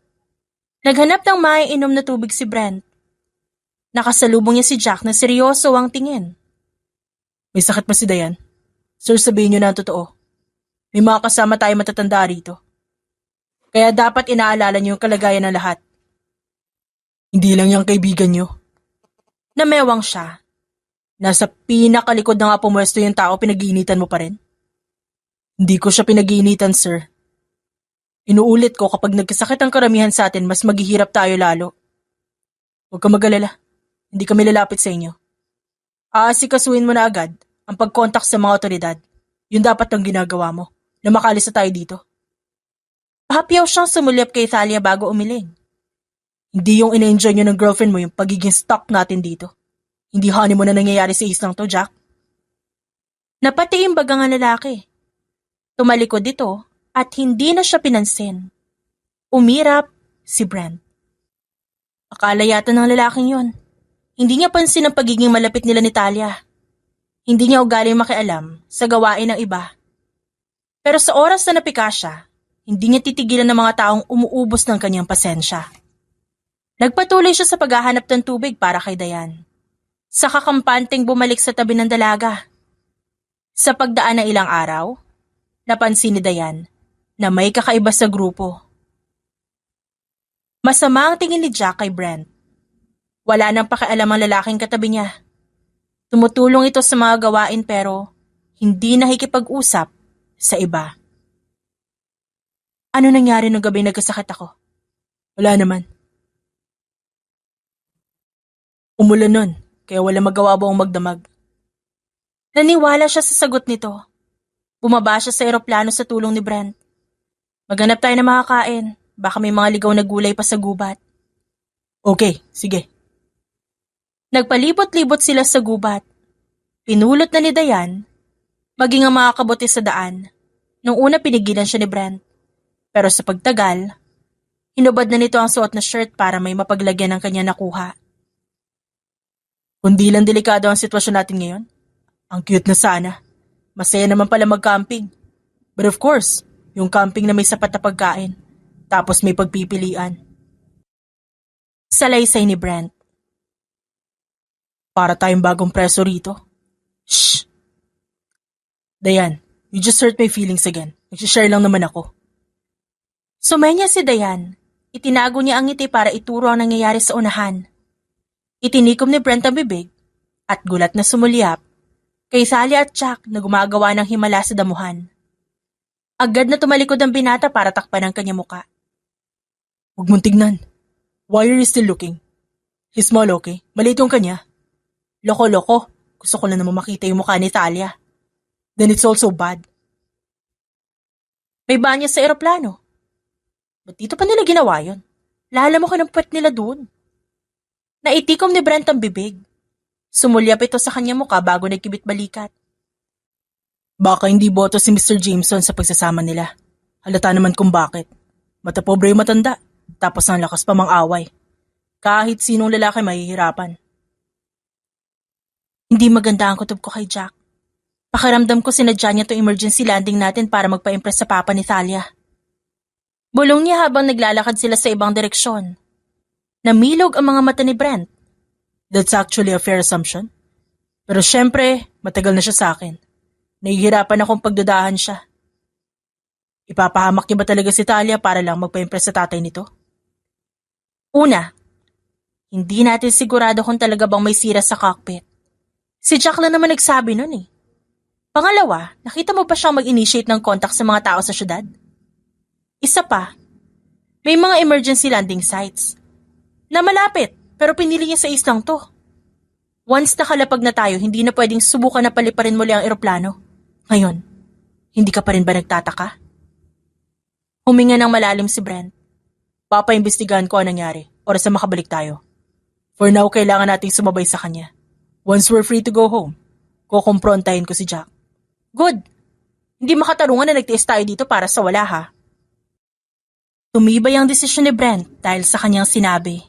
Naghanap ng maiinom na tubig si Brent. Nakasalubong niya si Jack na seryoso ang tingin. May sakit ba si Dayan? Sir, sabihin niyo na ang totoo. May mga kasama tayo matatanda rito. Kaya dapat inaalala niyo yung kalagayan ng lahat. Hindi lang yung kaibigan niyo. Namewang siya. Nasa pinakalikod na nga pumwesto yung tao, pinag-iinitan mo pa rin. Hindi ko siya pinag-iinitan, sir. Inuulit ko, kapag nagkasakit ang karamihan sa atin, mas maghihirap tayo lalo. Huwag ka mag-alala. Hindi kami lalapit sa inyo. Aasikasuhin mo na agad ang pag-contact sa mga otoridad. Yun dapat ang ginagawa mo, na makalis na tayo dito. Hapyaw siyang sumulyap kay Thalia bago umiling. Hindi yung ina-enjoy nyo ng girlfriend mo yung pagiging stuck natin dito. Hindi honeymoon na nangyayari sa islang to, Jack. Napatiimbag ang lalaki. Tumalikod dito at hindi na siya pinansin. Umirap si Brent. Akala yata ng lalaking yon. Hindi niya pansin ang pagiging malapit nila ni Thalia. Hindi niya ugaling makialam sa gawain ng iba. Pero sa oras na napika siya, hindi niya titigilan ng mga taong umuubos ng kanyang pasensya. Nagpatuloy siya sa paghahanap ng tubig para kay Dayan. Sa kakampanteng bumalik sa tabi ng dalaga. Sa pagdaan ng ilang araw, napansin ni Dayan na may kakaiba sa grupo. Masama ang tingin ni Jack kay Brent. Wala nang pakialam ang lalaking katabi niya. Tumutulong ito sa mga gawain pero hindi nakikipag-usap sa iba. Ano nangyari nung gabi nagkasakit ako? Wala naman. Umulan nun, kaya wala magawa buong magdamag. Naniwala siya sa sagot nito. Bumaba siya sa eroplano sa tulong ni Brent. Maghanap tayo ng makakain. Baka may mga ligaw na gulay pa sa gubat. Okay, sige. Nagpalibot-libot sila sa gubat. Pinulot na ni Dayan, maging ang mga kabote sa daan. Nung una pinigilan siya ni Brent. Pero sa pagtagal, Hinubad na nito ang suot na shirt para may mapaglagyan ng kanya nakuha. Kundi lang delikado ang sitwasyon natin ngayon. Ang cute na sana. Masaya naman pala mag-camping. But of course, yung camping na may sapat na pagkain. Tapos may pagpipilian. Salaysay ni Brent. Para tayong bagong preso rito. Shh! Dayan, you just hurt my feelings again. Nagsishare lang naman ako. Sumenya si Dayan. Itinago niya ang ngiti para ituro ang nangyayari sa unahan. Itinikom ni Brent ang bibig at gulat na sumulyap kay Sally at Jack na gumagawa ng himala sa damuhan. Agad na tumalikod ang binata para takpan ang kanya muka. Huwag mong tignan. Why are you still looking? He's small, okay? Maliit yung kanya. Loko-loko. Gusto ko lang naman makita yung mukha ni Talia. Then it's also bad. May banyo sa eroplano. Ba't dito pa nila ginawa yun? Lalamok ka ng puwet nila dun. Naitikom ni Brent ang bibig. Sumulyap ito sa kanyang muka bago nagkibit balikat. Baka hindi boto si Mr. Jameson sa pagsasama nila. Halata naman kung bakit. Matapobre yung matanda, tapos ang lakas pa mang-away. Kahit sinong lalaki mahihirapan. Hindi maganda ang kutob ko kay Jack. Pakiramdam ko sinadya niya itong emergency landing natin para magpa-impress sa papa ni Thalia. Bulong niya habang naglalakad sila sa ibang direksyon. Namilog ang mga mata ni Brent. That's actually a fair assumption. Pero syempre, matagal na siya sa akin. Nahihirapan akong pagdudahan siya. Ipapahamak niya ba talaga si Thalia para lang magpa-impress sa tatay nito? Una, hindi natin sigurado kung talaga bang may sira sa cockpit. Si Jack lang naman nagsabi nun eh. Pangalawa, nakita mo ba siyang mag-initiate ng contact sa mga tao sa syudad? Isa pa, may mga emergency landing sites na malapit pero pinili niya sa islang to. Once nakalapag na tayo, hindi na pwedeng subukan na paliparin muli ang eroplano. Ngayon, hindi ka pa rin ba nagtataka? Huminga ng malalim si Brent. Papaimbestigahan ko ang nangyari. Oras na makabalik tayo. For now, kailangan nating sumabay sa kanya. Once we're free to go home, kukumprontahin ko si Jack. Good. Hindi makatarungan na nagtiis tayo dito para sa wala ha. Tumibay ang desisyon ni Brent dahil sa kanyang sinabi.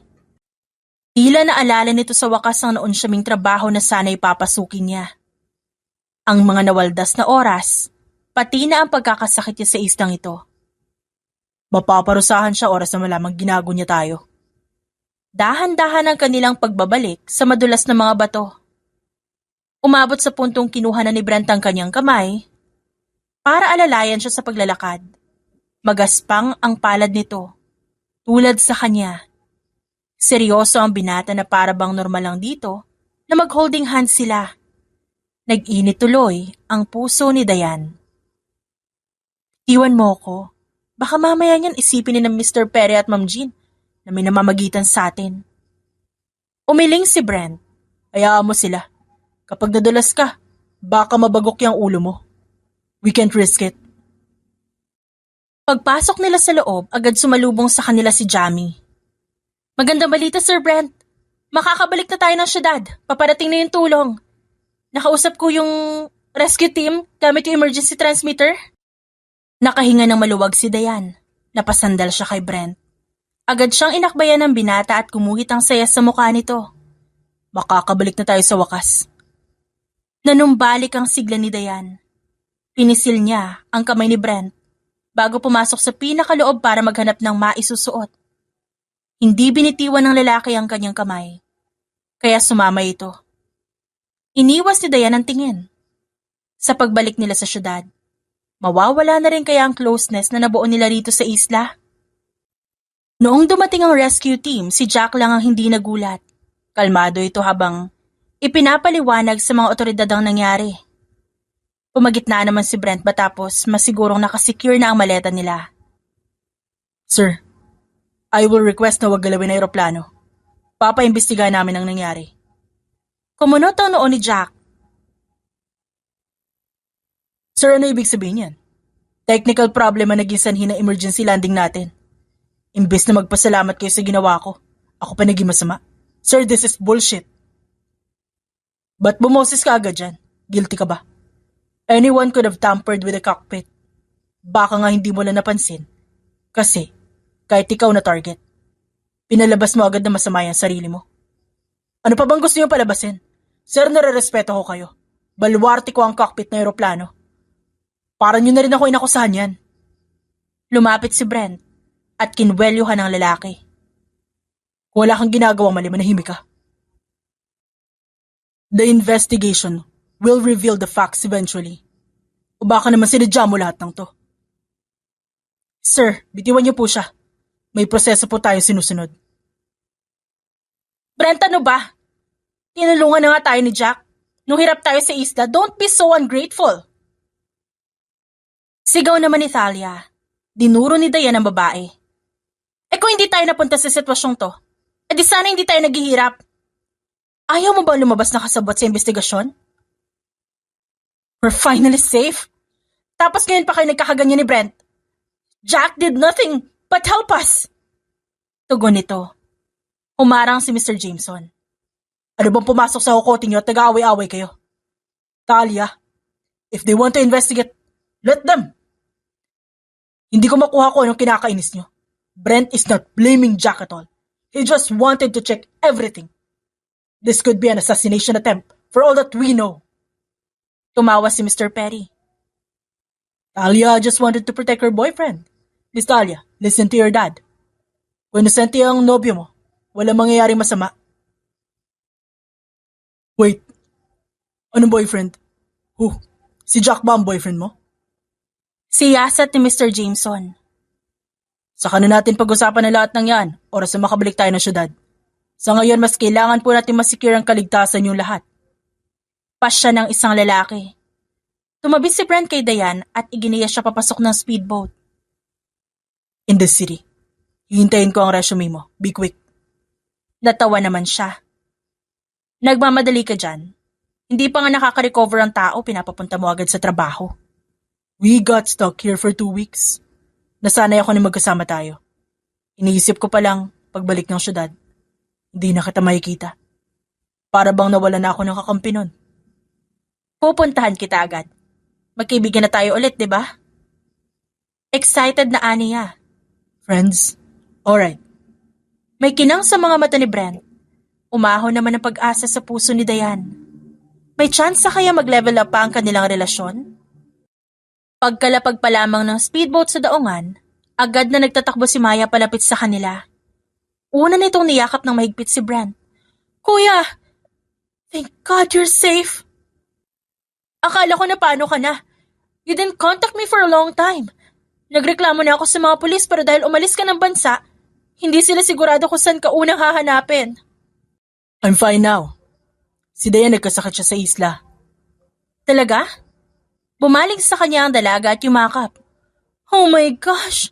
Tila naalala nito sa wakas ang noon siyang trabaho na sana'y papasukin niya. Ang mga nawaldas na oras, pati na ang pagkakasakit niya sa islang ito. Mapaparusahan siya oras na malamang ginago niya tayo. Dahan-dahan ang kanilang pagbabalik sa madulas na mga bato. Umabot sa puntong kinuha na ni Brent ang kanyang kamay para alalayan siya sa paglalakad. Magaspang ang palad nito, tulad sa kanya. Seryoso ang binata na para bang normal lang dito na mag-holding hands sila. Nag-init tuloy ang puso ni Dayan. Iwan mo ko. Baka mamaya niyan isipin ni ng Mr. Perry at Ma'am Jean na may namamagitan sa atin. Umiling si Brent. Hayaan mo sila. Kapag nadulas ka, baka mabagok yung ulo mo. We can't risk it. Pagpasok nila sa loob, agad sumalubong sa kanila si Jamie. Magandang balita, Sir Brent. Makakabalik na tayo ng syudad. Paparating na yung tulong. Nakausap ko yung rescue team gamit yung emergency transmitter. Nakahinga ng maluwag si Dayan. Napasandal siya kay Brent. Agad siyang inakbayan ng binata at kumuhit ang saya sa mukha nito. Makakabalik na tayo sa wakas. Nanumbalik ang sigla ni Dayan. Pinisil niya ang kamay ni Brent bago pumasok sa pinakaloob para maghanap ng maisusuot. Hindi binitiwan ng lalaki ang kanyang kamay, kaya sumama ito. Iniwas ni Dayan ang tingin. Sa pagbalik nila sa syudad, mawawala na rin kaya ang closeness na nabuo nila rito sa isla? Noong dumating ang rescue team, si Jack lang ang hindi nagulat. Kalmado ito habang ipinapaliwanag sa mga otoridad ang nangyari. Pumagitna naman si Brent matapos masigurong nakasecure na ang maleta nila. Sir, I will request na wag galawin ang aeroplano. Papaimbestigahan namin ang nangyari. Kumunot ang noon ni Jack. Sir, ano ibig sabihin yan? Technical problem ang naging sanhi ng emergency landing natin. Imbes na magpasalamat kayo sa ginawa ko, ako pa naging masama. Sir, this is bullshit. Ba't bumoses ka agad dyan? Guilty ka ba? Anyone could have tampered with the cockpit. Baka nga hindi mo lang napansin. Kasi, Kahit ikaw na target. Pinalabas mo agad na masama yung sarili mo. Ano pa bang gusto niyong palabasin? Sir, nare-respeto ko kayo. Baluarte ko ang cockpit na eroplano. Para niyo na rin ako inakusahan yan. Lumapit si Brent at kinwelyuhan ng lalaki. Kung wala kang ginagawang mali, manahimik ka. The investigation will reveal the facts eventually. O baka naman sinadya mo lahat ng to. Sir, bitiwan niyo po siya. May proseso po tayo sinusunod. Brent, ano ba? Tinulungan na nga tayo ni Jack. Nung hirap tayo sa isla, don't be so ungrateful. Sigaw naman ni Thalia. Dinuro ni Dayan ang babae. Kung hindi tayo napunta sa sitwasyong to, di sana hindi tayo naghihirap. Ayaw mo ba lumabas na kasabot sa investigasyon? We're finally safe. Tapos ngayon pa kayo nagkakaganyan ni Brent. Jack did nothing but help us. Tugon nito. Humarang si Mr. Jameson. Ano bang pumasok sa hukotin niyo at nag-aaway-aaway kayo? Talia, if they want to investigate, let them. Hindi ko makuha ko anong kinakainis niyo. Brent is not blaming Jack at all. He just wanted to check everything. This could be an assassination attempt for all that we know. Tumawa si Mr. Perry. Talia just wanted to protect her boyfriend. Miss Talia, listen to your dad. Kung inosente ang nobyo mo, walang mangyayaring masama. Wait, anong boyfriend? Who? Si Jack ba ang boyfriend mo? Siyasat ni Mr. Jameson. Saka na natin pag-usapan na lahat ng yan, oras na makabalik tayo ng syudad. Sa ngayon, mas kailangan po natin masecure ang kaligtasan yung lahat. Pasya ng isang lalaki. Tumabi si Brent kay Dayan at iginiya siya papasok ng speedboat. In the city. Hihintayin ko ang resume mo. Be quick. Natawa naman siya. Nagmamadali ka dyan. Hindi pa nga nakaka-recover ang tao, pinapapunta mo agad sa trabaho. We got stuck here for 2 weeks. Nasanay ako na magkasama tayo. Iniisip ko pa lang, pagbalik ng syudad, hindi na kita makikita. Para bang nawala na ako ng kakampi nun. Pupuntahan kita agad. Magkaibigan na tayo ulit, di ba? Excited na aniya. Friends? Alright. May kinang sa mga mata ni Brent. Umahon naman ang pag-asa sa puso ni Dayan. May chance kaya mag-level up pa ang kanilang relasyon? Pagkalapag pa lamang ng speedboat sa daungan, agad na nagtatakbo si Maya palapit sa kanila. Una nitong niyakap ng mahigpit si Brent. Kuya! Thank God you're safe! Akala ko na paano ka na. You didn't contact me for a long time. Nagreklamo na ako sa mga pulis pero dahil umalis ka ng bansa, hindi sila sigurado kung saan ka unang hahanapin. I'm fine now. Si Dayan nagkasakit siya sa isla. Talaga? Bumaling sa kanya ang dalaga at yumakap. Oh my gosh!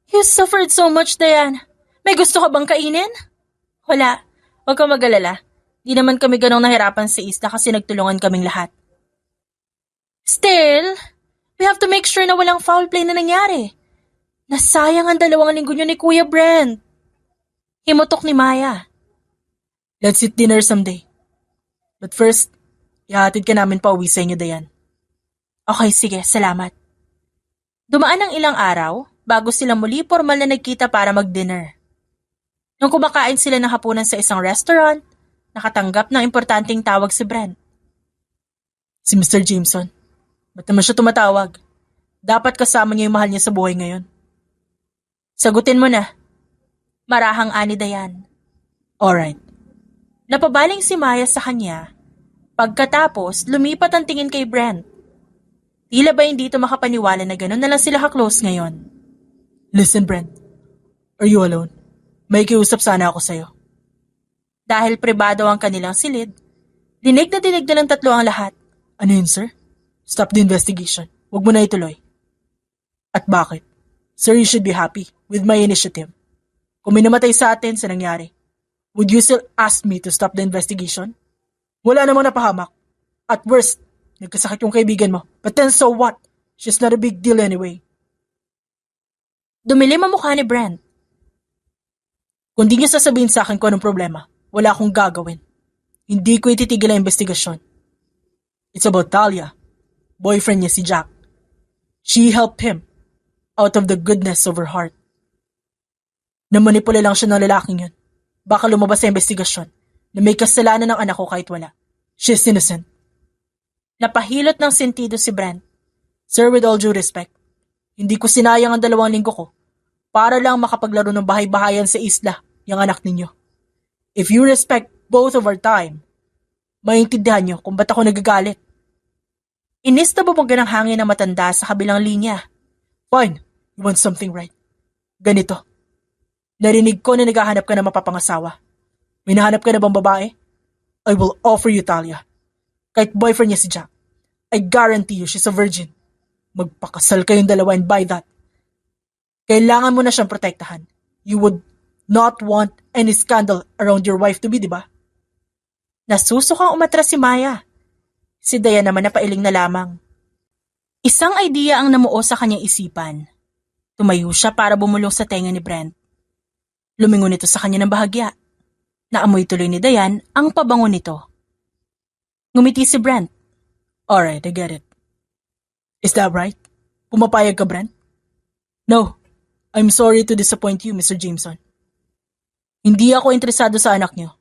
You suffered so much, Dayan. May gusto ka bang kainin? Wala. Huwag kang mag-alala. Di naman kami ganong nahirapan sa isla kasi nagtulungan kaming lahat. Still, we have to make sure na walang foul play na nangyari. Nasayang ang 2 linggo niyo ni Kuya Brent. Himutok ni Maya. Let's eat dinner someday. But first, ihatid ka namin pa uwi sa inyo, Dayan. Okay, sige, salamat. Dumaan ang ilang araw bago sila muli formal na nagkita para mag-dinner. Nung kumakain sila ng hapunan sa isang restaurant, nakatanggap ng importanteng tawag si Brent. Si Mr. Jameson. Ba't naman siya tumatawag? Dapat kasama niya yung mahal niya sa buhay ngayon. Sagutin mo na. Marahang ani Dayan. Alright. Napabaling si Maya sa kanya. Pagkatapos, lumipat ang tingin kay Brent. Tila ba hindi ito makapaniwala na gano'n na lang sila ka-close ngayon? Listen, Brent. Are you alone? May kiusap sana ako sa'yo. Dahil pribado ang kanilang silid, dinig na ng tatlo ang lahat. Ano yun, sir? Stop the investigation. Huwag mo na ituloy. At bakit? Sir, you should be happy with my initiative. Kung may namatay sa atin sa nangyari, would you still ask me to stop the investigation? Wala namang napahamak. At worst, nagkasakit yung kaibigan mo. But then so what? She's not a big deal anyway. Dumilim ang mukha ni Brent. Kung di niya sasabihin sa akin kung anong problema, wala akong gagawin. Hindi ko ititigil ang investigasyon. It's about Talia. Boyfriend niya si Jack. She helped him out of the goodness of her heart. Namanipula lang siya ng lalaking yun. Baka lumabas sa investigasyon na may kasalanan ng anak ko kahit wala. She's innocent. Napahilot ng sentido si Brent. Sir, with all due respect, hindi ko sinayang ang 2 linggo ko para lang makapaglaro ng bahay-bahayan sa isla yung anak ninyo. If you respect both of our time, maintindihan nyo kung ba't ako nagagalit. Inis na bumangga ng hangin ng matanda sa kabilang linya. Fine, you want something right. Ganito. Narinig ko na naghahanap ka ng mapapangasawa. May nahanap ka na bang babae? I will offer you Talia. Kahit boyfriend niya si Jack. I guarantee you she's a virgin. Magpakasal kayong dalawa and by that. Kailangan mo na siyang protektahan. You would not want any scandal around your wife to be, di ba? Nasusukang umatras si Maya. Si Dayan naman napailing na lamang. Isang idea ang namuo sa kanyang isipan. Tumayo siya para bumulong sa tenga ni Brent. Lumingon ito sa kanya ng bahagya. Naamoy tuloy ni Dayan ang pabango nito. Ngumiti si Brent. Alright, I get it. Is that right? Pumapayag ka, Brent? No, I'm sorry to disappoint you, Mr. Jameson. Hindi ako interesado sa anak niyo.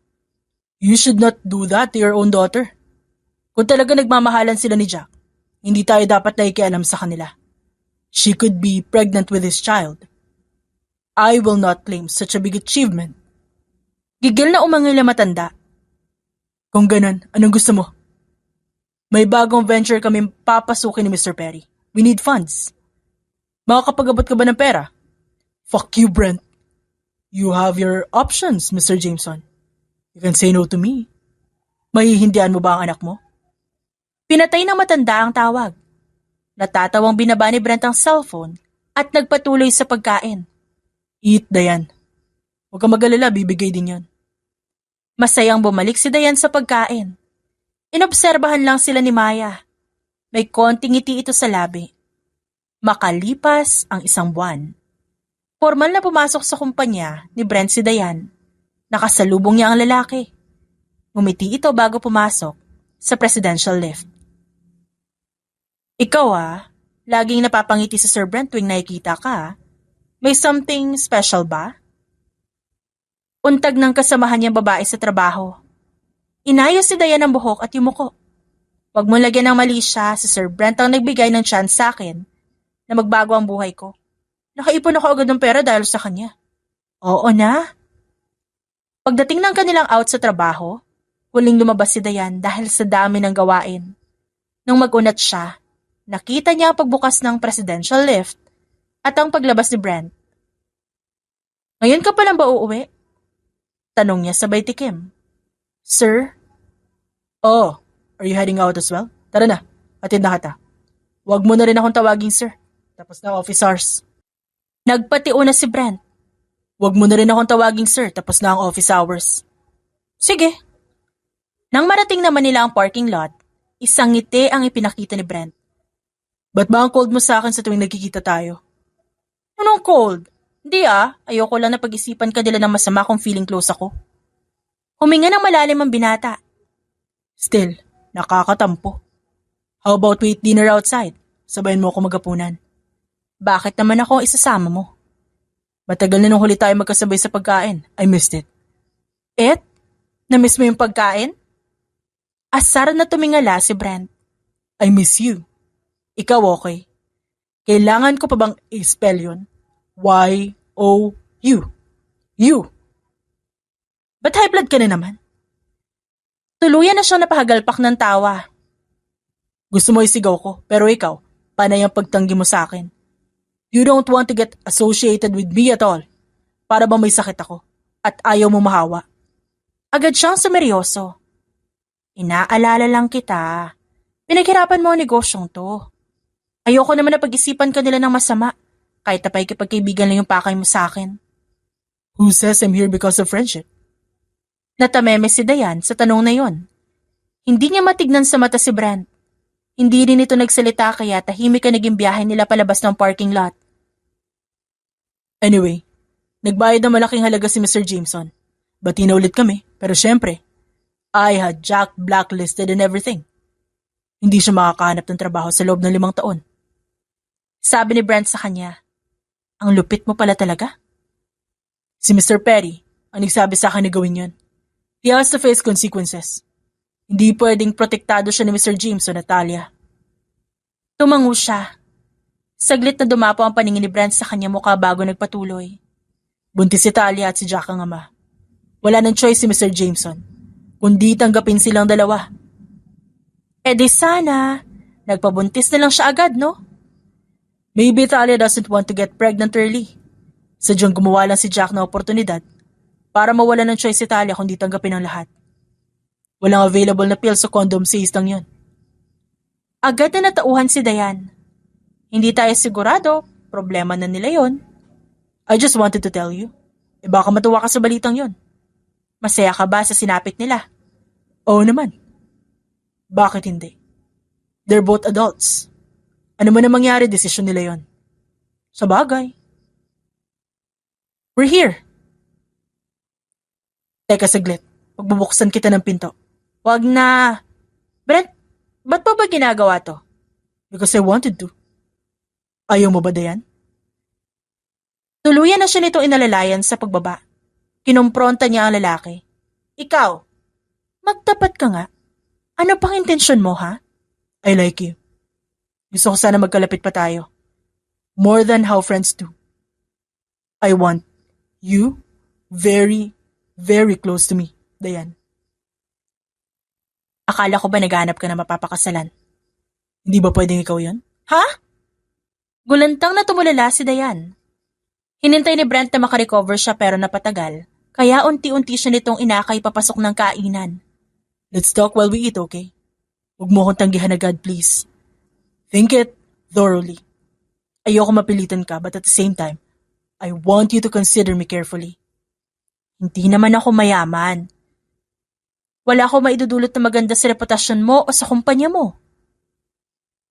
You should not do that to your own daughter. Kung talaga nagmamahalan sila ni Jack, hindi tayo dapat nakikialam sa kanila. She could be pregnant with his child. I will not claim such a big achievement. Gigil na umangil na matanda. Kung ganun, anong gusto mo? May bagong venture kami papasukin ni Mr. Perry. We need funds. Makakapag-abot ka ba ng pera? Fuck you, Brent. You have your options, Mr. Jameson. You can say no to me. Mahihindihan mo ba ang anak mo? Pinatay ng matanda ang tawag. Natatawang binaba ni Brent ang cellphone at nagpatuloy sa pagkain. Eat, Dayan. Huwag kang mag-alala, bibigay din yan. Masayang bumalik si Dayan sa pagkain. Inobserbahan lang sila ni Maya. May konting ngiti ito sa labi. Makalipas ang 1 buwan. Formal na pumasok sa kumpanya ni Brent si Dayan. Nakasalubong niya ang lalaki. Ngumiti ito bago pumasok sa presidential lift. Ikaw laging napapangiti si Sir Brent tuwing nakikita ka. May something special ba? Untag ng kasamahan niyang babae sa trabaho. Inayos si Dayan ang buhok at yumuko. Huwag mo lagyan ng mali siya, si Sir Brent ang nagbigay ng chance sa akin na magbago ang buhay ko. Nakaipon ako agad ng pera dahil sa kanya. Oo na. Pagdating ng kanilang out sa trabaho, huling lumabas si Dayan dahil sa dami ng gawain. Nung magunat siya, nakita niya ang pagbukas ng presidential lift at ang paglabas ni Brent. Ngayon ka pa lang ba uuwi? Tanong niya sabay tikim. Sir? Oh, are you heading out as well? Tara na, atid na kita. Huwag mo na rin akong tawagin, sir. Tapos na office hours. Nagpatiuna na si Brent. Huwag mo na rin akong tawagin, sir. Tapos na ang office hours. Sige. Nang marating naman nila ang parking lot, isang ngiti ang ipinakita ni Brent. Ba't ba ang cold mo sa akin sa tuwing nagkikita tayo? Anong cold? Hindi ayoko lang na pag-isipan ka nila ng masama kung feeling close ako. Huminga ng malalim ang binata. Still, nakakatampo. How about we eat dinner outside? Sabayan mo ako magapunan. Bakit naman ako isasama mo? Matagal na nung huli tayo magkasabay sa pagkain. I missed it. Na-miss mo yung pagkain? Asar na tumingala si Brent. I miss you. Ikaw okay? Kailangan ko pa bang i-spell yun? Y-O-U. You. Ba't high blood ka na naman? Tuluyan na siyang napahagalpak ng tawa. Gusto mo isigaw ko, pero ikaw, panay ang pagtanggi mo sa akin. You don't want to get associated with me at all. Para bang may sakit ako at ayaw mo mahawa. Agad siyang sumeryoso. Inaalala lang kita. Pinaghirapan mo ang negosyong to. Ayoko naman na pag-isipan ka nila ng masama, kahit na pakikipagkaibigan lang yung pakay mo sa akin. Who says I'm here because of friendship? Natameme si Dayan sa tanong na yon. Hindi niya matignan sa mata si Brent. Hindi rin ito nagsalita kaya tahimik ang naging biyahe nila palabas ng parking lot. Anyway, nagbayad ng malaking halaga si Mr. Jameson. Bati na ulit kami, pero syempre, I had Jack blacklisted and everything. Hindi siya makakahanap ng trabaho sa loob ng 5 taon. Sabi ni Brent sa kanya, ang lupit mo pala talaga. Si Mr. Perry ang nagsabi sa akin na gawin yun. He has to face consequences. Hindi pwedeng protektado siya ni Mr. James o Natalia. Tumango siya. Saglit na dumapo ang paningin ni Brent sa kanya mukha bago nagpatuloy. Buntis si Talia at si Jack ang ama. Wala ng choice si Mr. Jameson, kundi tanggapin silang dalawa. Eh di sana, nagpabuntis na lang siya agad, no? Maybe Talia doesn't want to get pregnant early. Sadyang gumawa lang si Jack ng oportunidad para mawala ng choice si Talia kundi tanggapin ang lahat. Walang available na pills o condom sa istang yun. Agad na natauhan si Dayan. Hindi tayo sigurado, problema na nila yon. I just wanted to tell you. Baka matuwa ka sa balitang yon. Masaya ka ba sa sinapit nila? Oo naman. Bakit hindi? They're both adults. Ano man ang mangyari, desisyon nila yon. Sa bagay. We're here. Teka saglit. Magbubuksan kita ng pinto. Wag na. Brent, ba't pa ba ginagawa to? Because I wanted to. Ayaw mo ba, Dayan? Tuluyan na siya nitong inalalayan sa pagbaba. Kinumpronta niya ang lalaki. Ikaw, magtapat ka nga. Ano pang intensyon mo, ha? I like you. Gusto ko sana magkalapit pa tayo. More than how friends do. I want you very, very close to me, Dayan. Akala ko ba naghanap ka na mapapakasalan? Hindi ba pwedeng ikaw yon? Ha? Gulantang na tumulala si Dayan. Hinintay ni Brent na makarecover siya pero napatagal, kaya unti-unti siya nitong inakay papasok ng kainan. Let's talk while we eat, okay? Huwag mo akong tanggihan agad, please. Think it thoroughly. Ayoko mapilitan ka, but at the same time, I want you to consider me carefully. Hindi naman ako mayaman. Wala ako maidudulot na maganda sa reputasyon mo o sa kumpanya mo.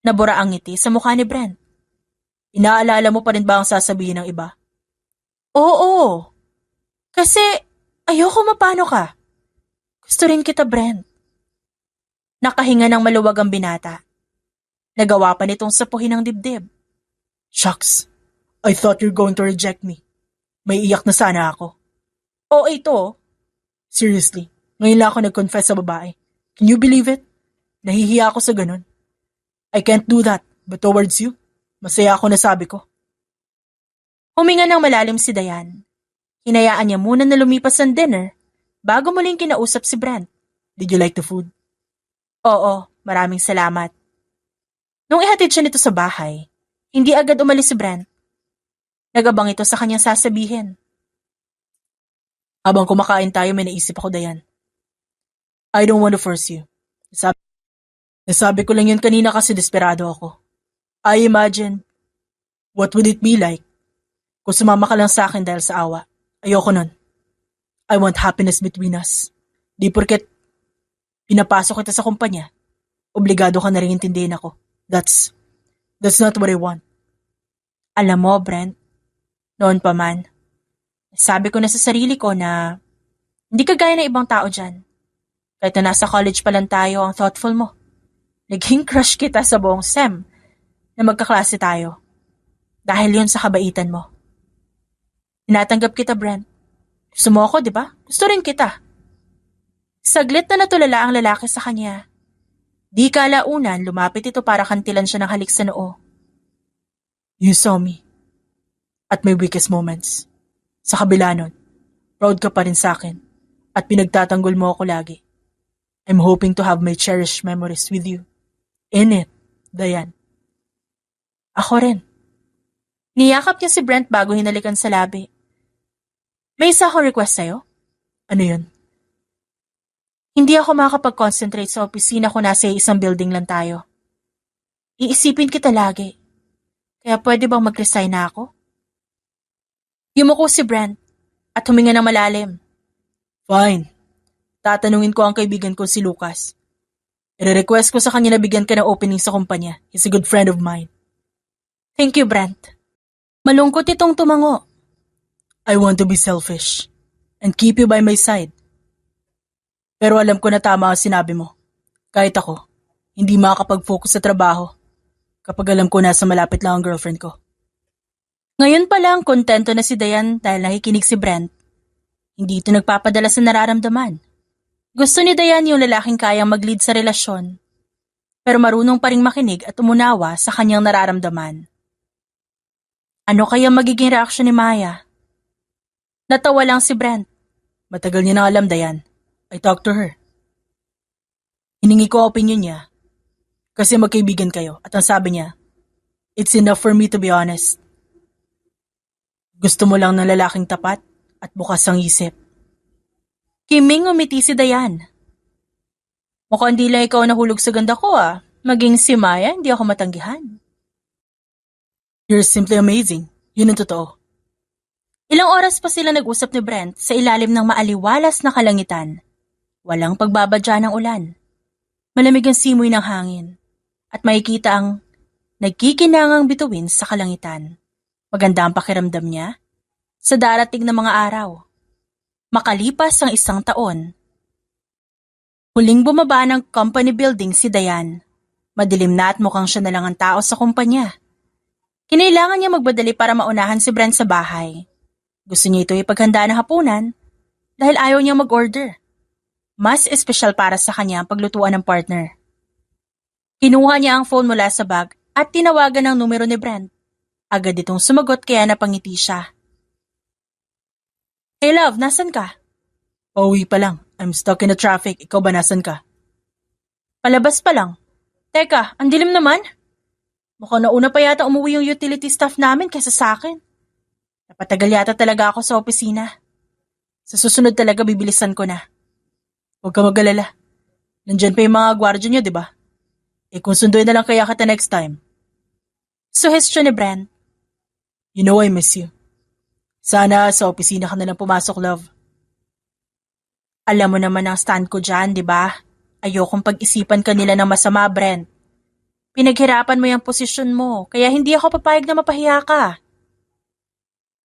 Nabura ang ngiti sa mukha ni Brent. Inaalala mo pa rin ba ang sasabihin ng iba? Oo. Kasi ayoko mapano ka. Gusto rin kita, Brent. Nakahinga ng maluwag ang binata. Nagawa pa nitong sapuhin ang dibdib. Shucks, I thought you're going to reject me. May iyak na sana ako. Oo, ito. Seriously, ngayon lang ako nag-confess sa babae. Can you believe it? Nahihiya ako sa ganun. I can't do that, but towards you, masaya ako na sabi ko. Huminga ng malalim si Dayan. Hinayaan niya muna na lumipas ang dinner bago muling kinausap si Brent. Did you like the food? Oo, maraming salamat. Nung ihatid siya nito sa bahay, hindi agad umalis si Brent. Nagabang ito sa kanyang sasabihin. Habang kumakain tayo, may naisip ako, Dayan. I don't want to force you. Nasabi ko lang yun kanina kasi desperado ako. I imagine, what would it be like kung sumama ka lang sa akin dahil sa awa? Ayoko nun. I want happiness between us. Di porket pinapasok kita sa kumpanya, obligado ka na rin intindihin ako. That's not what I want. Alam mo, Brent, noon pa man, sabi ko na sa sarili ko na hindi ka gaya ng ibang tao dyan. Kahit na nasa college pa lang tayo, ang thoughtful mo. Naging crush kita sa buong SEM na magkaklase tayo. Dahil yun sa kabaitan mo. Tinatanggap kita, Brent. Gusto mo ako, di ba? Gusto rin kita. Saglit na natulala ang lalaki sa kanya. Di kalaunan, lumapit ito para kantilan siya ng halik sa noo. You saw me at my weakest moments. Sa kabila nun, proud ka pa rin sa akin at pinagtatanggol mo ako lagi. I'm hoping to have my cherished memories with you. In it, Dayan. Ako rin. Niyakap niya si Brent bago hinalikan sa labi. May isa akong request sa'yo. Ano yun? Hindi ako makakapag-concentrate sa opisina kung nasa isang building lang tayo. Iisipin kita lagi. Kaya pwede bang mag-resign na ako? Yumuko si Brent at huminga ng malalim. Fine. Tatanungin ko ang kaibigan ko si Lucas. I-request ko sa kanya na bigyan ka ng opening sa kumpanya. He's a good friend of mine. Thank you, Brent. Malungkot itong tumango. I want to be selfish and keep you by my side. Pero alam ko na tama ang sinabi mo. Kahit ako, hindi makakapag-focus sa trabaho kapag alam ko nasa malapit lang ang girlfriend ko. Ngayon pa lang kontento na si Dayan dahil nakikinig si Brent Hindi ito nagpapadala sa nararamdaman. Gusto ni Dayan yung lalaking kayang mag-lead sa relasyon, pero marunong pa ring makinig at umunawa sa kanyang nararamdaman. Ano kaya magiging reaksyon ni Maya? Natawa lang si Brent. Matagal niya na alam, Dayan. I talked to her. Hiningi ko opinion niya kasi magkaibigan kayo at ang sabi niya, it's enough for me to be honest. Gusto mo lang ng lalaking tapat at bukas ang isip. Kiming umiti si Dayan. Mukhang di lang ikaw nahulog sa ganda ko Maging si Maya, hindi ako matanggihan. You're simply amazing. Yun ang totoo. Ilang oras pa sila nag-usap ni Brent sa ilalim ng maaliwalas na kalangitan. Walang pagbabadya ng ulan. Malamig ang simoy ng hangin. At makikita ang nagkikinangang bituin sa kalangitan. Maganda ang pakiramdam niya sa darating na mga araw. Makalipas ang 1 taon. Huling bumaba ng company building si Dayan. Madilim na at mukhang siya na lang ang tao sa kumpanya. Kinailangan niya magbadali para maunahan si Brent sa bahay. Gusto niya ito ipaghanda ng hapunan dahil ayaw niya mag-order. Mas espesyal para sa kanya ang paglutuan ng partner. Kinuha niya ang phone mula sa bag at tinawagan ang numero ni Brent. Agad itong sumagot kaya napangiti siya. Hey love, nasan ka? Pauwi pa lang. I'm stuck in the traffic. Ikaw ba nasan ka? Palabas pa lang. Teka, ang dilim naman. Mukhang nauna pa yata umuwi yung utility staff namin kaysa sa akin. Napatagal yata talaga ako sa opisina. Sa susunod talaga bibilisan ko na. Huwag ka mag-alala. Nandyan pa yung mga gwardya niyo, di ba? Kung sunduin na lang kaya kita next time. Suhestyon ni Brent. You know I miss you. Sana sa opisina ka na lang pumasok, love. Alam mo naman ang stand ko dyan, di ba? Ayokong pag-isipan ka nila ng masama, Brent. Pinaghirapan mo yung posisyon mo, kaya hindi ako papayag na mapahiya ka.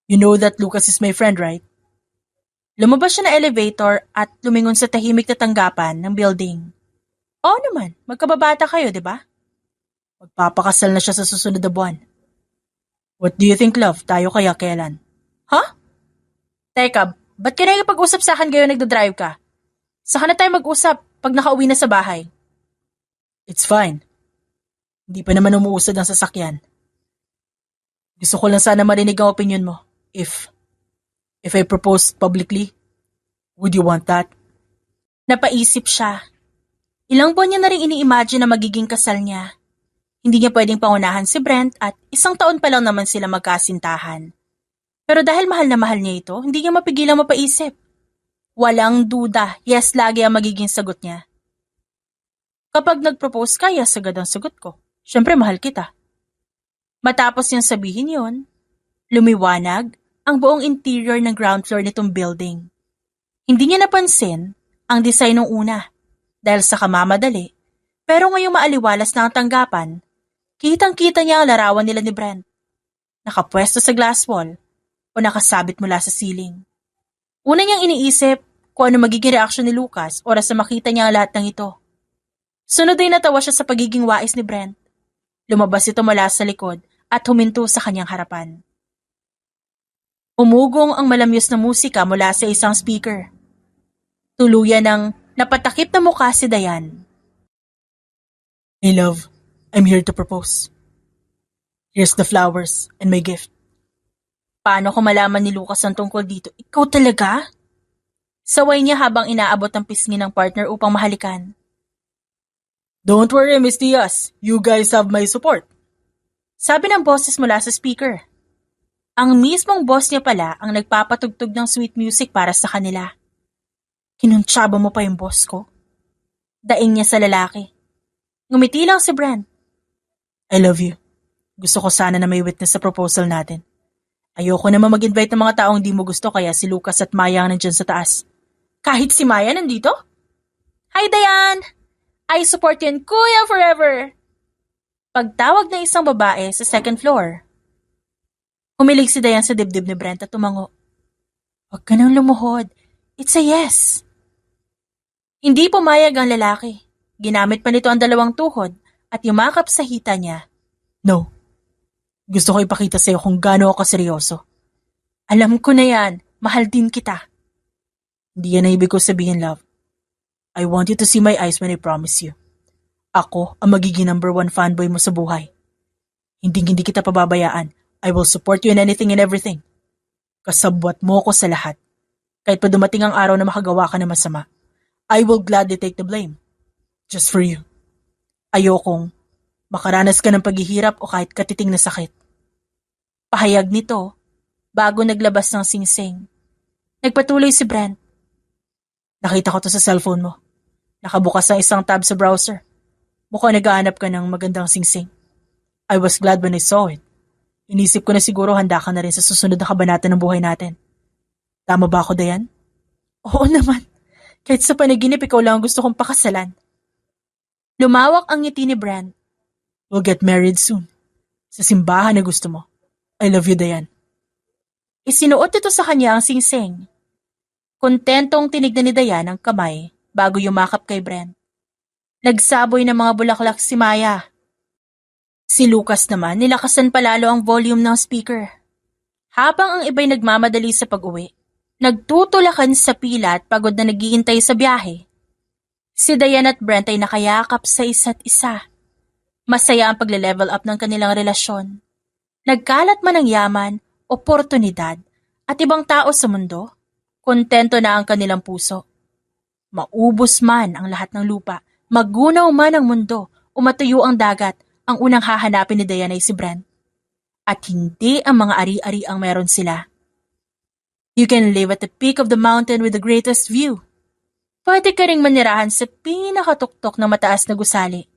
You know that Lucas is my friend, right? Lumabas siya na elevator at lumingon sa tahimik na tanggapan ng building. Oo naman, magkababata kayo, di ba? Magpapakasal na siya sa susunod na buwan. What do you think, love? Tayo kaya kailan? Huh? Teka, ba't ka nakikipag-usap sa akin ngayon nagdadrive ka? Saka na tayo mag-usap pag nakauwi na sa bahay. It's fine. Hindi pa naman umuusad ang sasakyan. Gusto ko lang sana marinig ang opinion mo. If I proposed publicly, would you want that? Napaisip siya. Ilang buwan niya na rin ini-imagine na magiging kasal niya. Hindi niya pwedeng pangunahan si Brent at 1 taon pa lang naman sila magkasintahan. Pero dahil mahal na mahal niya ito, hindi niya mapigilang mapaisip. Walang duda, yes lagi ang magiging sagot niya. Kapag nag-propose ka, yes agad ang sagot ko. Siyempre mahal kita. Matapos niyang sabihin yon, lumiwanag ang buong interior ng ground floor nitong building. Hindi niya napansin ang design ng una dahil sa kamamadali, pero ngayong maaliwalas na ang tanggapan, kitang-kita niya ang larawan nila ni Brent. Nakapwesto sa glass wall o nakasabit mula sa ceiling. Una niyang iniisip kung ano magiging reaksyon ni Lucas oras na makita niya ang lahat ng ito. Sunod ay natawa siya sa pagiging wais ni Brent. Lumabas ito mula sa likod at huminto sa kanyang harapan. Umugong ang malamyos na musika mula sa isang speaker. Tuluyan ng napatakip na mukha si Dayan. Hey love, I'm here to propose. Here's the flowers and my gift. Paano ko malaman ni Lucas ang tungkol dito? Ikaw talaga? Saway niya habang inaabot ang pisngi ng partner upang mahalikan. Don't worry, Miss Diaz. You guys have my support. Sabi ng boses mula sa speaker. Ang mismong boss niya pala ang nagpapatugtog ng sweet music para sa kanila. Kinuntsaba mo pa yung boss ko? Daing niya sa lalaki. Ngumiti lang si Brent. I love you. Gusto ko sana na may witness sa proposal natin. Ayoko naman mag-invite ng mga taong di mo gusto kaya si Lucas at Maya ang nandyan sa taas. Kahit si Maya nandito? Hi Dayan! I support you and Kuya forever! Pagtawag ng isang babae sa second floor. Humilig si Dayan sa dibdib ni Brent at tumango. Huwag ka nang lumuhod. It's a yes. Hindi pumayag ang lalaki. Ginamit pa nito ang 2 tuhod at yumakap sa hita niya. No. Gusto ko ipakita sa'yo kung gaano ako seryoso. Alam ko na yan. Mahal din kita. Hindi yan ang ibig ko sabihin, love. I want you to see my eyes when I promise you. Ako ang magiging #1 fanboy mo sa buhay. Hindi kita pababayaan. I will support you in anything and everything. Kasabwat mo ko sa lahat. Kahit pa dumating ang araw na makagawa ka ng masama, I will gladly take the blame. Just for you. Ayokong makaranas ka ng paghihirap o kahit katiting na sakit. Pahayag nito bago naglabas ng singsing. Nagpatuloy si Brent. Nakita ko to sa cellphone mo. Nakabukas ang isang tab sa browser. Mukhang naghahanap ka ng magandang singsing. I was glad when I saw it. Inisip ko na siguro handa ka na rin sa susunod na kabanata ng buhay natin. Tama ba ako, Dayan? Oo naman. Kahit sa panaginip, ikaw lang ang gusto kong pakasalan. Lumawak ang ngiti ni Brent. We'll get married soon. Sa simbahan na gusto mo. I love you, Dayan. Isinuot ito sa kanya ang singsing. Kontentong tinignan ni Dayan ang kamay bago yumakap kay Brent. Nagsaboy ng mga bulaklak si Maya. Si Lucas naman nilakasan palalo ang volume ng speaker. Habang ang iba'y nagmamadali sa pag-uwi, nagtutulakan sa pila at pagod na naghihintay sa biyahe. Si Dayan at Brent ay nakayakap sa isa't isa. Masaya ang pagle-level up ng kanilang relasyon. Nagkalat man ang yaman, oportunidad, at ibang tao sa mundo, kontento na ang kanilang puso. Maubos man ang lahat ng lupa, magunaw man ang mundo, o matuyo ang dagat, ang unang hahanapin ni Dayan ay si Brent. At hindi ang mga ari-ari ang meron sila. You can live at the peak of the mountain with the greatest view. Pwede ka ring manirahan sa pinakatuktok ng mataas na gusali.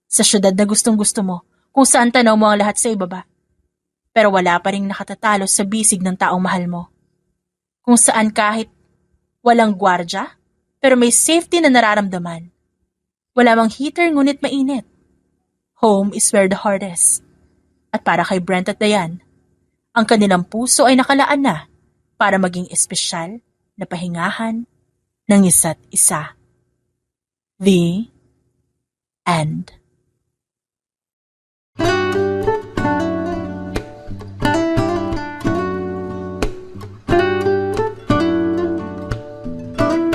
Sa syudad na gustong-gusto mo, kung saan tanaw mo ang lahat sa ibaba. Pero wala pa ring nakatatalo sa bisig ng taong mahal mo. Kung saan kahit walang gwardya, pero may safety na nararamdaman. Wala mang heater ngunit mainit. Home is where the heart is. At para kay Brent at Dayan, ang kanilang puso ay nakalaan na para maging espesyal na pahingahan ng isa't isa. The end.